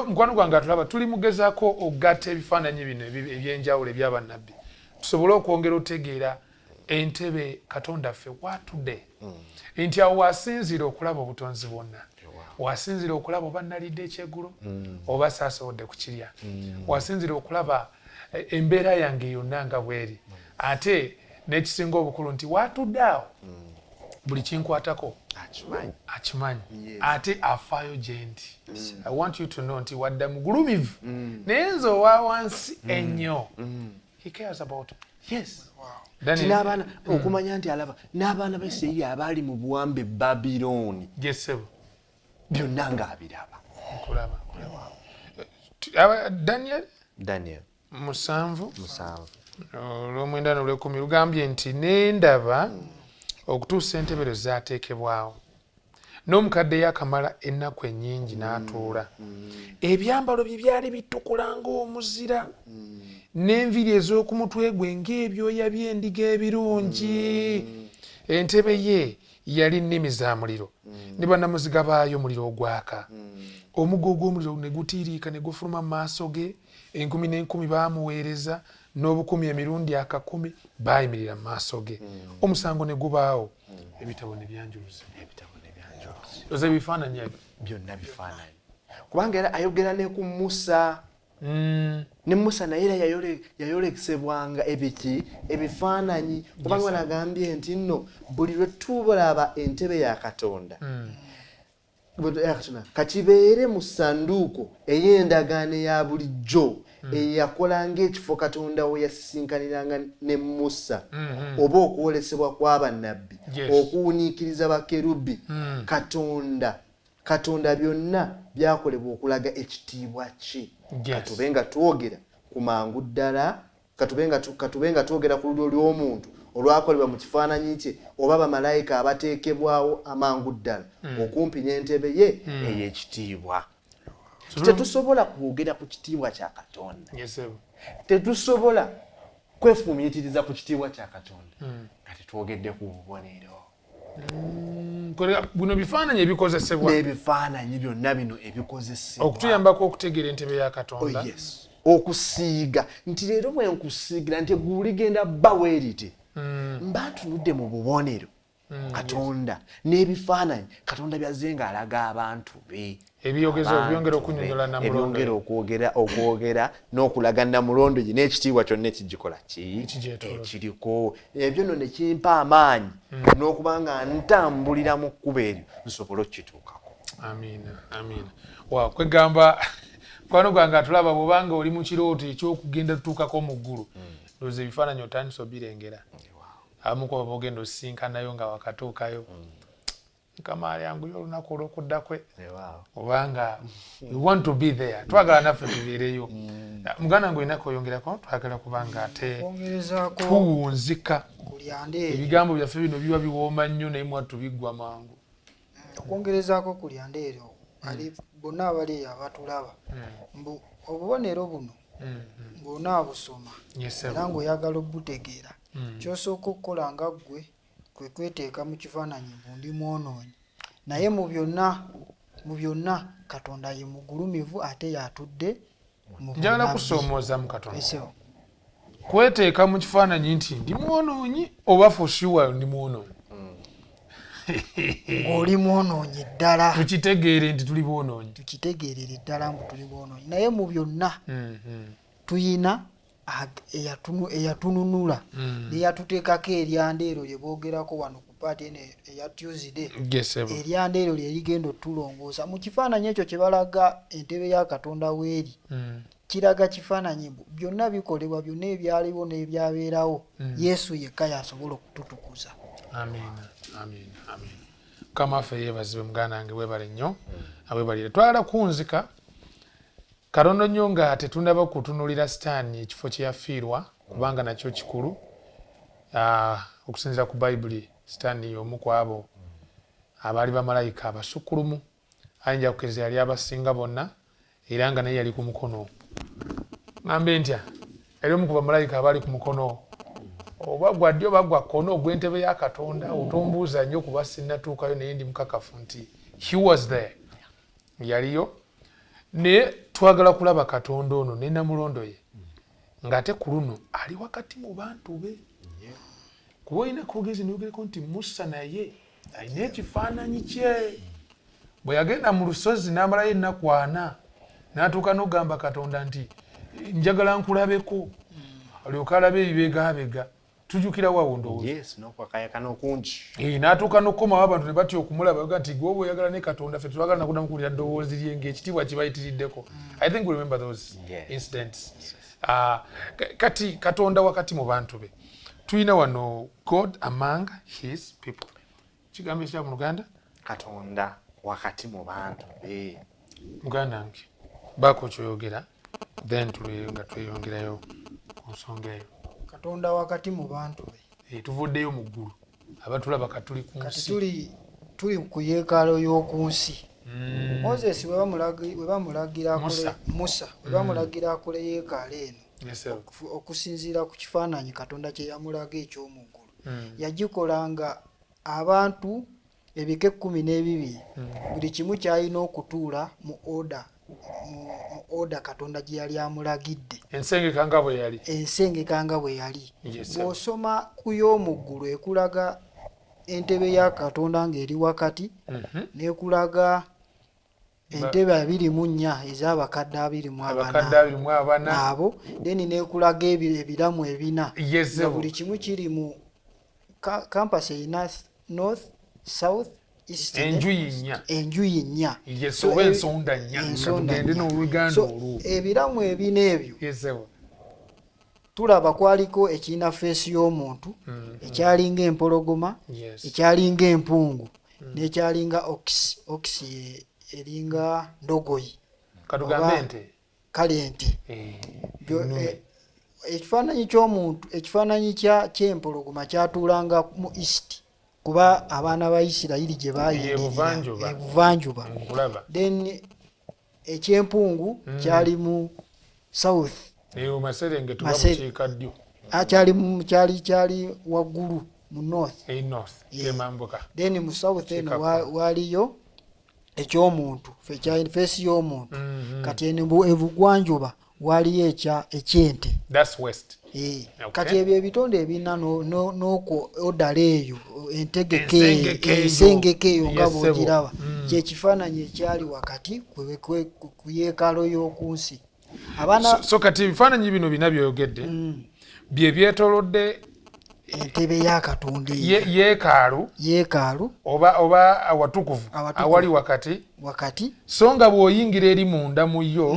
Mukwano gwange atulaba tuli mugezaako okugatta ebifaananyi bino eby'enjawulo eby'abannabbi tusobole okwongera otegeera entebe Katonda ffe watudde nti awo wasinzira okulaba obutonzi bwonna, wasinzira okulaba oba nalidde ekyeggulo oba saasobodde kukirya, wasinzira okulaba embeera yange yonna nga bweri, ate n'ekisinga obukulu nti watudde awo buli kinkwatako akimanyi ate afaayo gye ndi. I want you to know nti wadda mugulumivu naye nze owa wansi ennyo. He cares about me. Yes. N'abaana okumanya nti alaba n'abaana b'Isirayiri abaali mu buwambe Babilooni Jesebo byonna ng'abiraba. Daniel 7 olw'omwenda n'olw'ekumi lugambye nti n'endaba okutuusa entebero zaateekebwawo n'omukadde yakamala ennaku ennyingi n'atuula. Ebyambalo bye byali bitukula ng'omuzira n'enviiri ez'oku mutwe gwe ng'ebyoya by'endiga ebirungi. Entebe ye yali nnimi za muliro ne bannamuziga baayo muliro ogwaka. Omuggo ogw'omuliro ne gutiiriika ne gufuluma mu maaso ge. 10,000 baamuweereza n'obukumi emirundi 10 baayimirira mu maaso ge. Omusango ne gubaawo. Ebitabo ne byanjuluza. Oze bifaananyi byonna bifaananyi. Kubanga era ayogera ne ku Musa. Ne Musa naye era yayolekesebwanga ebifaananyi. Kubanga nagambye nti nno buli lwe tulaba entebe ya Katonda kakibeere mu ssanduuko ey'endagaano eya bulijjo eyakola ng'ekifo Katonda we yasisinkaniranga ne Musa oba okwolesebwa kw'abannabbi okuwuniikiriza bakerubi. Katonda byonna byakolebwa okulaga ekitiibwa kye. Katube nga twogera ku mangu ddala, katube nga twogera ku lulyo lw'omuntu olwakolebwa mu kifaananyi kye oba bamalayika abateekebwawo amangu ddala okumpi n'entebe ye ey'ekitiibwa. Tetusobola kwogera ku kitiibwa kya Katonda, tetusobola kwefumiitiriza ku kitiibwa kya Katonda nga tetwogedde ku bubonero. Bino bifaananyi ebikozesebwa n'ebifaananyi byonna bino ebikozesebwa okutuyambako okutegeera entebe ya Katonda. Okusiiga nti leero bwe nkusiigira nti eggulu ligenda bba weerite mba ntunudde mu bubonero Katonda n'ebifaananyi Katonda byazze ng'alaga abantu be. Ebyongera okunnyonnyola Namulondo, ebyongera okwogera n'okulaga Namulondo gye n'ekitiibwa kyonna ekigikola ekiriko. Ebyo nno ne kimpa amaanyi n'okuba nga ntambulira mu kkubo eryo nsobole okukituukako. Amiina. Kwegamba mukwano gwange atulaba bw'obanga oli mu kirooto eky'okugenda tutuukako mu ggulu ndowooza ebifaananyi otandise obirengera. Abamu ku baba ogenda osisinkanayo nga wakatuukayo Mukama alyanguye olunaku olw'okudda kwe obanga we want to be there, twagala naffe tubeereyo. Muganda wange olina kweyongerako, twagala kubanga ate tuwunzika. Ebigambo byaffe bino biba biwooma nnyo naye mwattu biggwa mangu. Okwongerezaako ku Lyandeero bonna abali abatulaba mbu obubonero buno ng'onaabusoma era ng'oyagala obutegeera ky'osooka okukola nga ggwe kwe kweteeka mu kifaananyi mbu ndi mwonoonyi. Naye mu byonna Katonda ye mugulumivu ate yatudde mu njagala kusoomooza mu Katonda kweteeka mu kifaananyi nti ndi mwonoonyi oba for sure ndi mwonoonyi. Ng'oli mwonoonyi ddala tukitegeere nti tuli bwonoonyi, tukitegeerere ddala mbu tuli bwonoonyi. Naye mu byonna tuyina eyatununula neyatuteekako Eryandeero lye boogerako wano ku paati eno eya Tuesday. Eryandeero lye ligenda otulongoosa mu kifaananyi ekyo kye balaga entebe ya Katonda weeri. Kiraga kifaananyi mbu byonna bikolebwa, byonna ebyaliwo n'ebyabeerawo Yesu yekka yasobola okututukuza. Amiina. Mukama waffe yeebazibwe muganda wange, weebale nnyo aweebalire. Twagala kunzika katono nnyo nga tetundaba kutunuulira Sitaani ekifo kye yafiirwa kubanga nakyo kikulu. okusinziira ku bayibuli Stanley omu ku abo abaali bamalayika abasukkulumu ayinza kukkiriza yali abasinga bonna era nga naye yali ku mukono ŋŋambe ntya yali omu ku bamalayika abaali ku mukono oba gwa ddyo oba gwa kkono ogw'entebe ya Katonda otombuuza nnyo kuba sinnatuukayo naye ndi mukakafu nti he was there yaliyo naye twagala kulaba Katonda ono ne namulondo ye ng'ate ku luno ali wakati mu bantu be kuba olina kogezi noyogereko nti Musa naye alina ekifaananyi kye bwe yagenda mu lusozi n'amalayo ennaku 4 n'atuuka n'ogamba Katonda nti njagala nkulabeko alyoka alabe ebibegaabega tujukira wawo ndowooza n'atuuka n'okukomawo abantu ne batya okumulaba baga nti gwe oba oyagala ne Katonda ffe twagala nakuddamu kuwulira ddoboozi lye ng'ekitiibwa kibayitiriddeko. I think we remember those incidents. Kati Katonda wakati mu bantu be tulina wano God among his people. Kigambo ekya mu Luganda Katonda wakati mu bantu be. Muganda wange baako kyoyogera then nga tweyongerayo ku nsonga eyo. Katonda wakati mu bantu be. Tuvuddeyo mu ggulu abatulaba katuli ku nsi. Tuli ku yeekalo y'oku nsi. Moses we bamulagira kule Musa we bamulagira kule yeekalo eno okusinziira ku kifaananyi Katonda kye yamulaga eky'omuggulu yagikolanga abantu ebike 12 buli kimu kyalina okutuula mu oda Katonda gye yali amulagidde. Ensengekanga bwe yali bw'osoma ku y'omuggulu ekulaga entebe ya Katonda ng'eri wakati n'ekulaga entebe 24 ez'abakadde 24 abo then n'ekulaga ebiramu 4 buli kimu kiri mu campus eyina north south east enjuyi nnya ensonda nnya so ebiramu 4 ebyo tulaba kwaliko ekina feesi y'omuntu ekyalinga empologoma ekyalinga empungu n'ekyalinga okisi eringa ndogoyi kale ente ekifaananyi ky'omuntu ekifaananyi ky'empologoma kyatuulanga mu east kuba abaana ba Isirayiri gye baayingira ebuvanjuba then ekyempungu kyali mu south kyali waggulu mu north then mu south eno waliyo ekyomuntu feesi y'omuntu kati ebugwanjuba waliyo ekyente kati ebyo ebitonde ebina n'okwo odala eyo ensengeke eyo nga bw'ogiraba kyekifaananyi ekyali wakati ku yeekalo y'oku nsi. So kati ebifaananyi bino bina by'oyogedde bye byetoolodde entebe ya Katonda yeekaalu oba awatukuvu awali wakati so nga bw'oyingira eri munda mu yo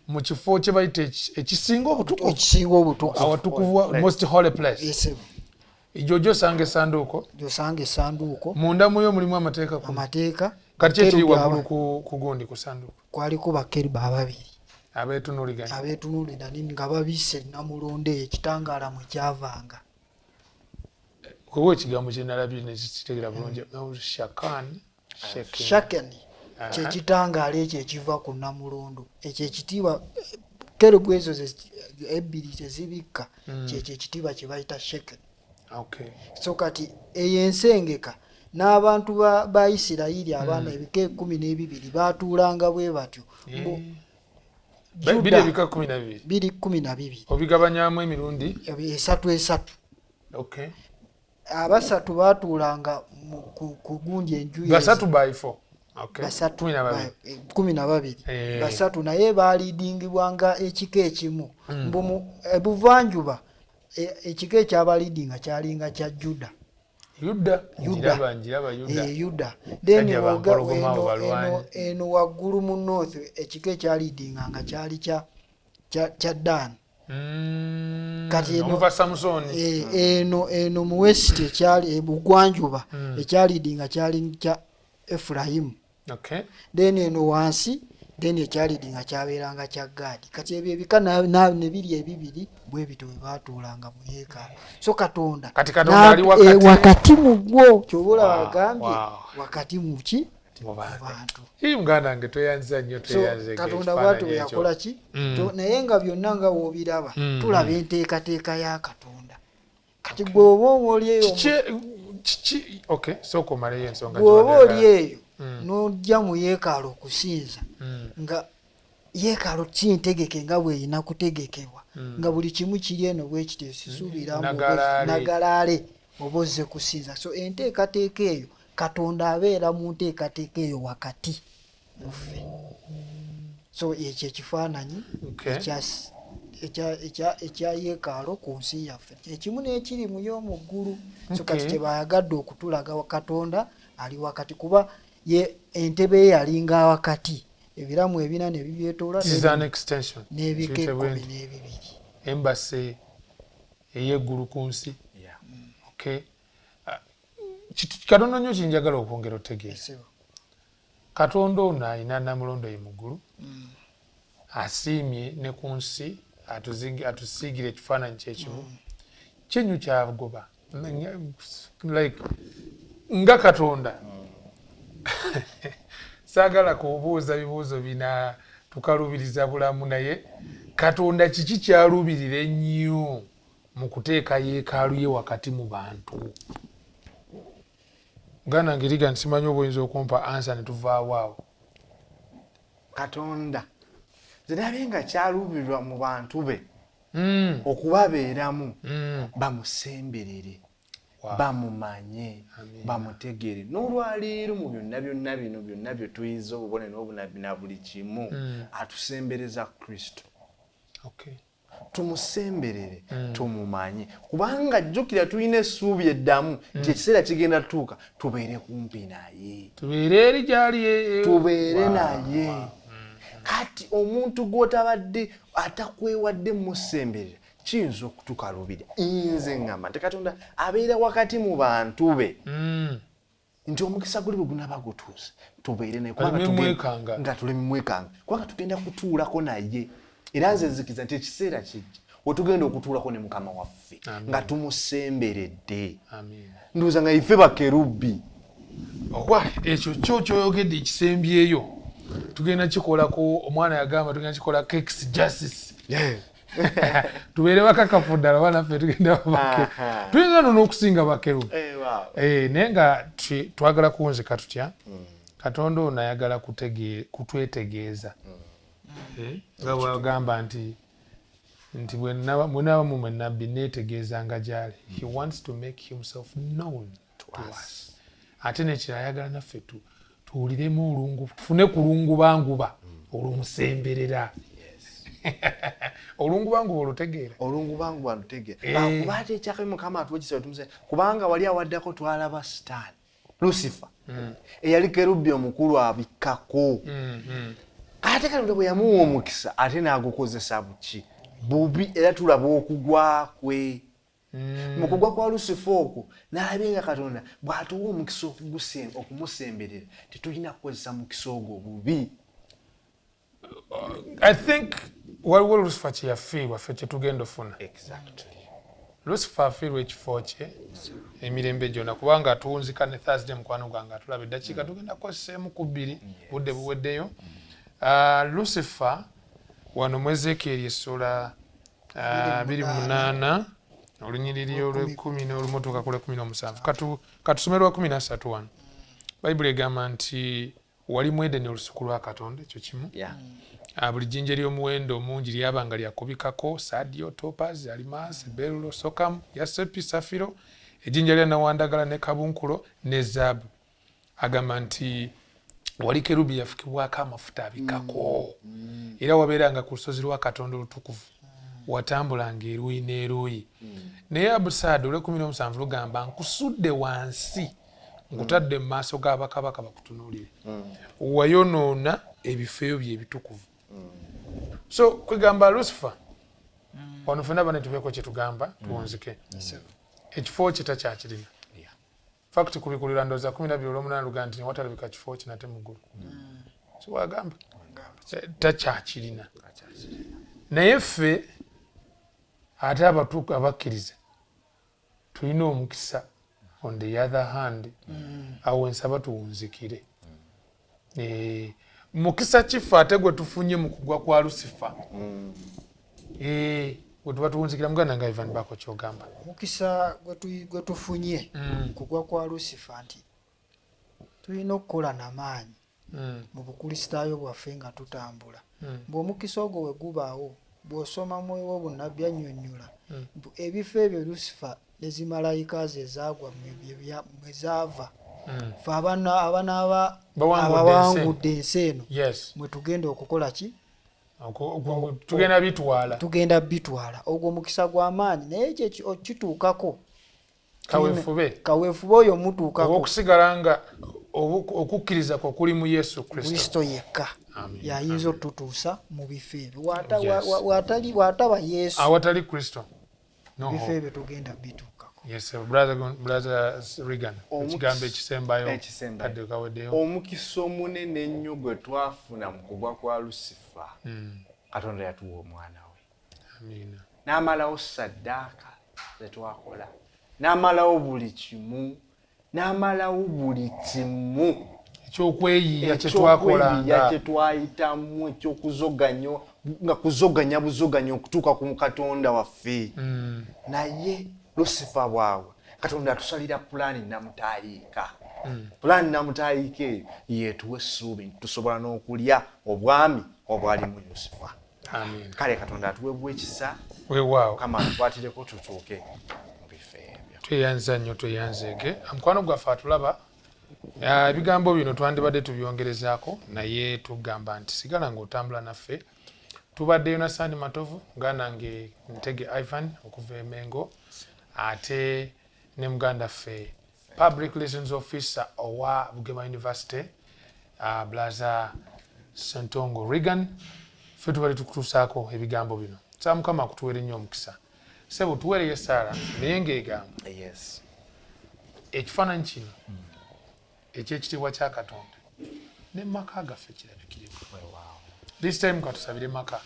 mu kifo kye bayita ekisinga obutukuvu awatukuvu most holy place ejjo gy'osanga essanduuko munda mu yo mulimu amateeka kati kyekiri waggulu ku gundi ku ssanduuko kwaliko bakerubi 2 abeetunuulira nga babisse namulondo ekitangaala mwe kyavanga. Kuba ekigambo kye nalabye ne kitegera bulungi shakeni kyekitangaala ekyo ekiva ku namulondo ekyo ekitiibwa kerubi ezo 2 tezibikka kyekyo ekitiibwa kye bayita shekeni. So kati eyo ensengeka n'abantu ba Isirayiri abaana ebika 12 baatuulanga bwe batyo. Ebika 12 obigabanyamu emirundi 3. Abasatu baatuulanga ku gundi enjuyi 3 12 basatu naye baaliidingibwanga ekika ekimu mbu ebuvanjuba ekika ekyabaliidinga kyalinga kya Yuda then eno waggulu mu north ekika ekyaliidinga nga kyali kya Dan. Kati eno mu west ekyali ebugwanjuba ekyaliidinga kyali kya Efurayimu. Then eno wansi then ekyalidi nga kyabeeranga kya gaadi. Kati ebyo ebika ne biri ebibiri bwe bito bwe baatuulanga mu yeekaalu. So Katonda ali wakati mu gwo kyobola bagambye wakati mu ki mu bantu. Muganda wange toyanza nnyo so Katonda bw'atyo bwe yakola ki naye nga byonna nga woobiraba tulaba enteekateeka ya Katonda. Kati gwe oba oli eyo sooka omaleyo ensonga bw'oba oli eyo n'ojja mu yeekaalu okusinza nga yeekaalu kintegeke nga bw'erina kutegekebwa nga buli kimu kiri eno bwe kitesisuubiramu nagalaale oba ozze kusinza. So enteekateeka eyo Katonda abeera mu nteekateeka eyo wakati muffe. So ekyo ekifaananyi ekya yeekaalu ku nsi yaffe ekimu n'ekiri mu y'omu ggulu. So kati kyebayagadde okutulaga Katonda ali wakati kuba ye entebe ye yalinga wakati ebiramu ebina ne bibyetoola n'ebika 12 embase ey'eggulu ku nsi. Katonda nnyo kinjagala okwongera otegeeza. Katonda ono alina Namulondo ye mu ggulu asiimye ne ku nsi atusiigira ekifaananyi kyekimu kyenyu kyagoba like nga Katonda. Saagala kubuuza bibuuzo bina tukalubiriza bulamu naye Katonda kiki kyalubirira ennyo mu kuteeka yeekaalu ye wakati mu bantu? Muganda ngiriga nsimanyi oba oyinza okumpa ansa ne tuvaawo awo. Katonda zirabye nga kyalubirirwa mu bantu be okubabeeramu bamusemberere bamumanye bamutegere. N'olwaleero mu byonna byonna bino byonna bye tuyiza obubone n'obunabi na buli kimu atusembereza Kristo. Tumusemberere tumumanye kubanga jjukira tulina essuubi eddamu nti ekiseera kigenda tutuuka tubeere kumpi naye tubeere eri gyali tubeere naye. Kati omuntu gw'otabadde atakwewadde musemberera kiyinza okutukalubira. Nze ngamba nti Katonda abeera wakati mu bantu be nti omukisa guli bwe gunaba gutuuse tubeere naye nga tulemumwekanga kubanga tugenda kutuulako naye. Era nze nzikiriza nti ekiseera kijja wetugenda okutuulako ne Mukama waffe nga tumusemberedde. Nduuza nga ife bakerubi. Ekyo kyo kyoyogedde ekisembyeyo tugenda kikolako. Omwana yagamba tugenda kikola cakes justice. Tubeere bakakafu ddala abaana ffe tugenda bakerubi. Tuyinza no n'okusinga bakerubi. Naye nga twagala kuwunzika tutya Katonda ono ayagala kutwetegeeza. Nga bwagamba nti bwe naba mumwe nabbi neetegeezanga gy'ali. He wants to make himself known to us. Ate nekira ayagala naffe tuwuliremu olungu tufune ku lungu banguba olumusemberera. Olungu banguba olutegeera. Olungu banguba lutegeera. Kuba ate ekyakabi Mukama atuwekisa tumusemberera kubanga wali awaddako twalaba Sitaani Lucifer eyali kerubi omukulu abikkako. Ate Katonda bwe yamuwa omukisa ate n'agukozesa buki bubi era tulaba okugwa kwe. Mu kugwa kwa Lucifer okwo n'alabye nga Katonda bw'atuwa omukisa okumusemberera tetulina kukozesa mukisa ogwo bubi. I think waliwo Lucifer kye yafiirwa ffe kye tugenda ofuna. Lucifer afiirwa ekifo kye emirembe gyonna kubanga atuwunzika ne Thursday mukwano gwange atulaba eddakiika tugenda kukozeseemu ku 2 budde buweddeyo. Lucifer wano mu Ezekiel essula 28 olunyiriri olw'10 n'olumotoka ku 17 katusome lwa 13 wano. Bayibuli egamba nti wali mu Edeni olusuku lwa Katonda ekyo kimu. Buli jjinja ery'omuwendo omungi lyabanga lyakubikako sadio, topaz, almasi, berulo, sokamu, yasepi, safiro, ejjinja lya nawandagala ne kabunkulo ne zaabu. Agamba nti wali kerubi yafukibwako amafuta abikako. Era wabeeranga ku lusozi lwa Katonda olutukuvu watambulanga eruuyi n'eruuyi. Naye Abusaadi olw'17 lugamba nkusudde wansi nkutadde mu maaso g'abakabaka bakutunuulire. Wayonoona ebifeeyo bye ebitukuvu. So kwegamba Lucifer wano ffenna bane tubeeko kye tugamba tuwunzike. Ekifo kye takyakirina. Fact kubikulira ndowooza 12 olw'omunaana luga nti watalabika kifo kinate mu ggulu. So wagamba takyakirina naye ffe ate abatuuka abakkiriza tulina omukisa on the other hand awo ensaba tuwunzikire mukisa kifa ate gwe tufunye mu kugwa kwa Lusifa gwe tuba tuwunzikira muganda nga Ivan Bako kyogamba mukisa gwe tufunye kugwa kwa Lusifa nti tulina okukola n'amaanyi mu bukristaayo bwaffe nga tutambula bw'omukisa ogwo we gubaawo bw'osoma mu obunnabbi annyonnyola ebifo ebyo Lusifa ne zimalayika ze zaagwa mwe zaava fe abanaaba abawangudde ensi eno mwe tugenda okukola ki tugenda bitwala ogwo mukisa gw'amaanyi naye ekyo okituukako kaweefube oyo mutuukako okusigala nga okukkiriza kwo kuli mu Yesu Kristo yekka y'ayinza okututuusa mu bifo ebyo bw'ataba Yesu awatali Kristo bifo ebyo tugenda bituukako. Yes, brother Regan ekigambo ekisembayo kadde kaweddeyo omukisa omunene ennyo gwe twafuna mu kugwa kwa Lusifa Katonda yatuwa omwana we amina n'amalawo saddaaka ze twakola n'amalawo buli kimu n'amalawo buli kimu ekyokweyiya kyetwakolanga kyetwayitamu ekyokuzoganya nga kuzoganya buzoganya okutuuka ku Katonda waffe naye Lusifa bwawe Katonda atusalira pulaani namutayiika pulaani namutayiika eyo yeetuwa essuubi tusobola n'okulya obwami obwali mu Lusifa kale Katonda atuweebwa ekisa weewaawo kama tukwatireko tutuuke mu bifo ebyo tweyanza nnyo tweyanzeege mukwano gwaffe atulaba ebigambo bino twandibadde tubyongerezaako naye tugamba nti sigala ng'otambula naffe tubadde Yonasani Matovu ganange Ntege Ivan okuva e Mengo ate ne muganda ffe Public Relations Officer owa Bugema University Blaza Sentongo Regan ffe tubadde tukutuusaako ebigambo bino saa Mukama akutuwere nnyo omukisa sebo tuwereyo Sara naye ng'egamba ekifaananyi kino ekyekitiibwa kya Katonda ne maka gaffe kirabikiremu this time katusabire maka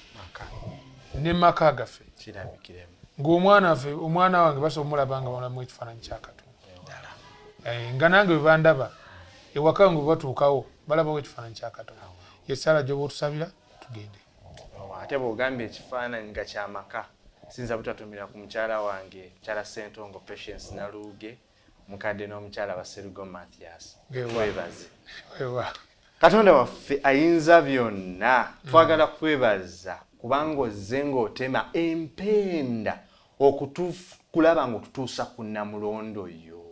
ne maka gaffe kirabikiremu ng'omwana wange basobola omulaba nga balamu ekifaananyi kya Katonda nga nange bwe bandaba ewaka wange bwe batuukawo balabawo ekifaananyi kya Katonda ye Sara gy'oba otusabira tugende ate bw'ogambye ekifaananyi nga kyamaka sinza butatumira ku mukyala wange mukyala Sentongo Patience Naluge mukadde n'omukyala Baserugo Mathias twebaze Katonda waffe ayinza byonna twagala kwebaza kubanga ozze ng'otema empenda okukulaba ng'otutuusa ku Namulondo yo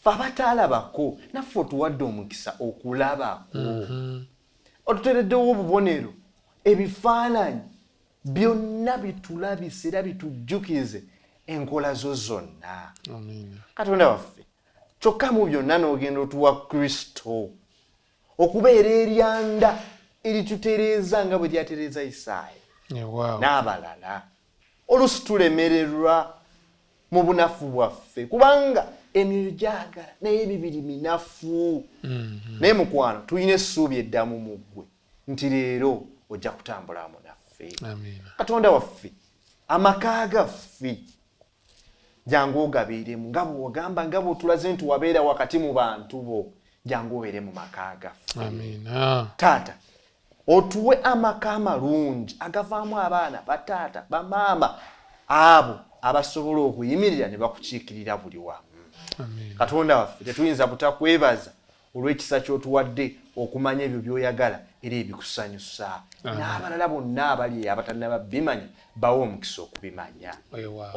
fe abataalabako naffe otuwadde omukisa okulabako otutereddewo obubonero ebifaananyi byonna bitulabise era bitujjukize enkola zo zonna Katonda waffe kyokka mu byonna n'ogenda otuwa Kristo okubeera eryanda eritutereeza nga bwe lyatereeza Isaaya n'abalala oluusi tulemererwa mu bunafu bwaffe kubanga emyoyo gyagala naye ebibiri minafu naye mukwano tulina essuubi eddamu mu ggwe nti leero ojja kutambula mu naffe Katonda waffe amaka gaffe jangu ogabeeremu nga bw'ogamba nga bw'otulaze nti wabeera wakati mu bantu bo jangu obeere mu maka gaffe taata otuwe amaka amalungi agavaamu abaana bataata bamaama abo abasobola okuyimirira ne bakukiikirira buli wamu Katonda waffe tetuyinza butakwebaza olw'ekisa ky'otuwadde okumanya ebyo by'oyagala era ebikusanyusa n'abalala bonna abali abatalina bimanya bawe omukisa okubimanya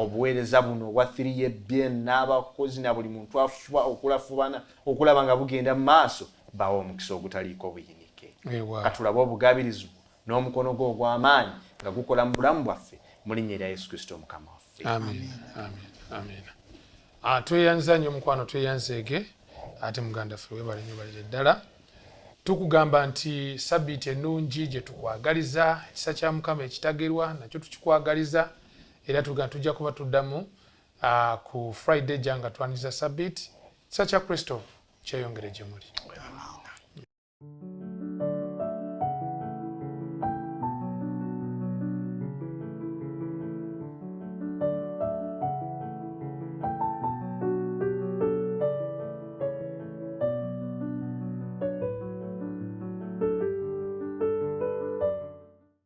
obuweereza buno obwa 3BN n'abakozi na buli muntu afuba okulaba nga bugenda mu maaso bawe omukisa ogutaliiko buyinike katulabe obugabirizi n'omukono gwo ogw'amaanyi nga gukola mu bulamu bwaffe mu linnya erya Yesu Kristo Mukama waffe tweyanza nnyo mukwano tweyanzeege ate muganda ffe webale nnyo balire ddala tukugamba nti sabiiti ennungi gye tukwagaliza ekisa kya Mukama ekitagerwa nakyo tukikwagaliza era tujja kuba tuddamu ku Friday janga twaniriza sabiiti ekisa kya Kristo kyeyongere gye muli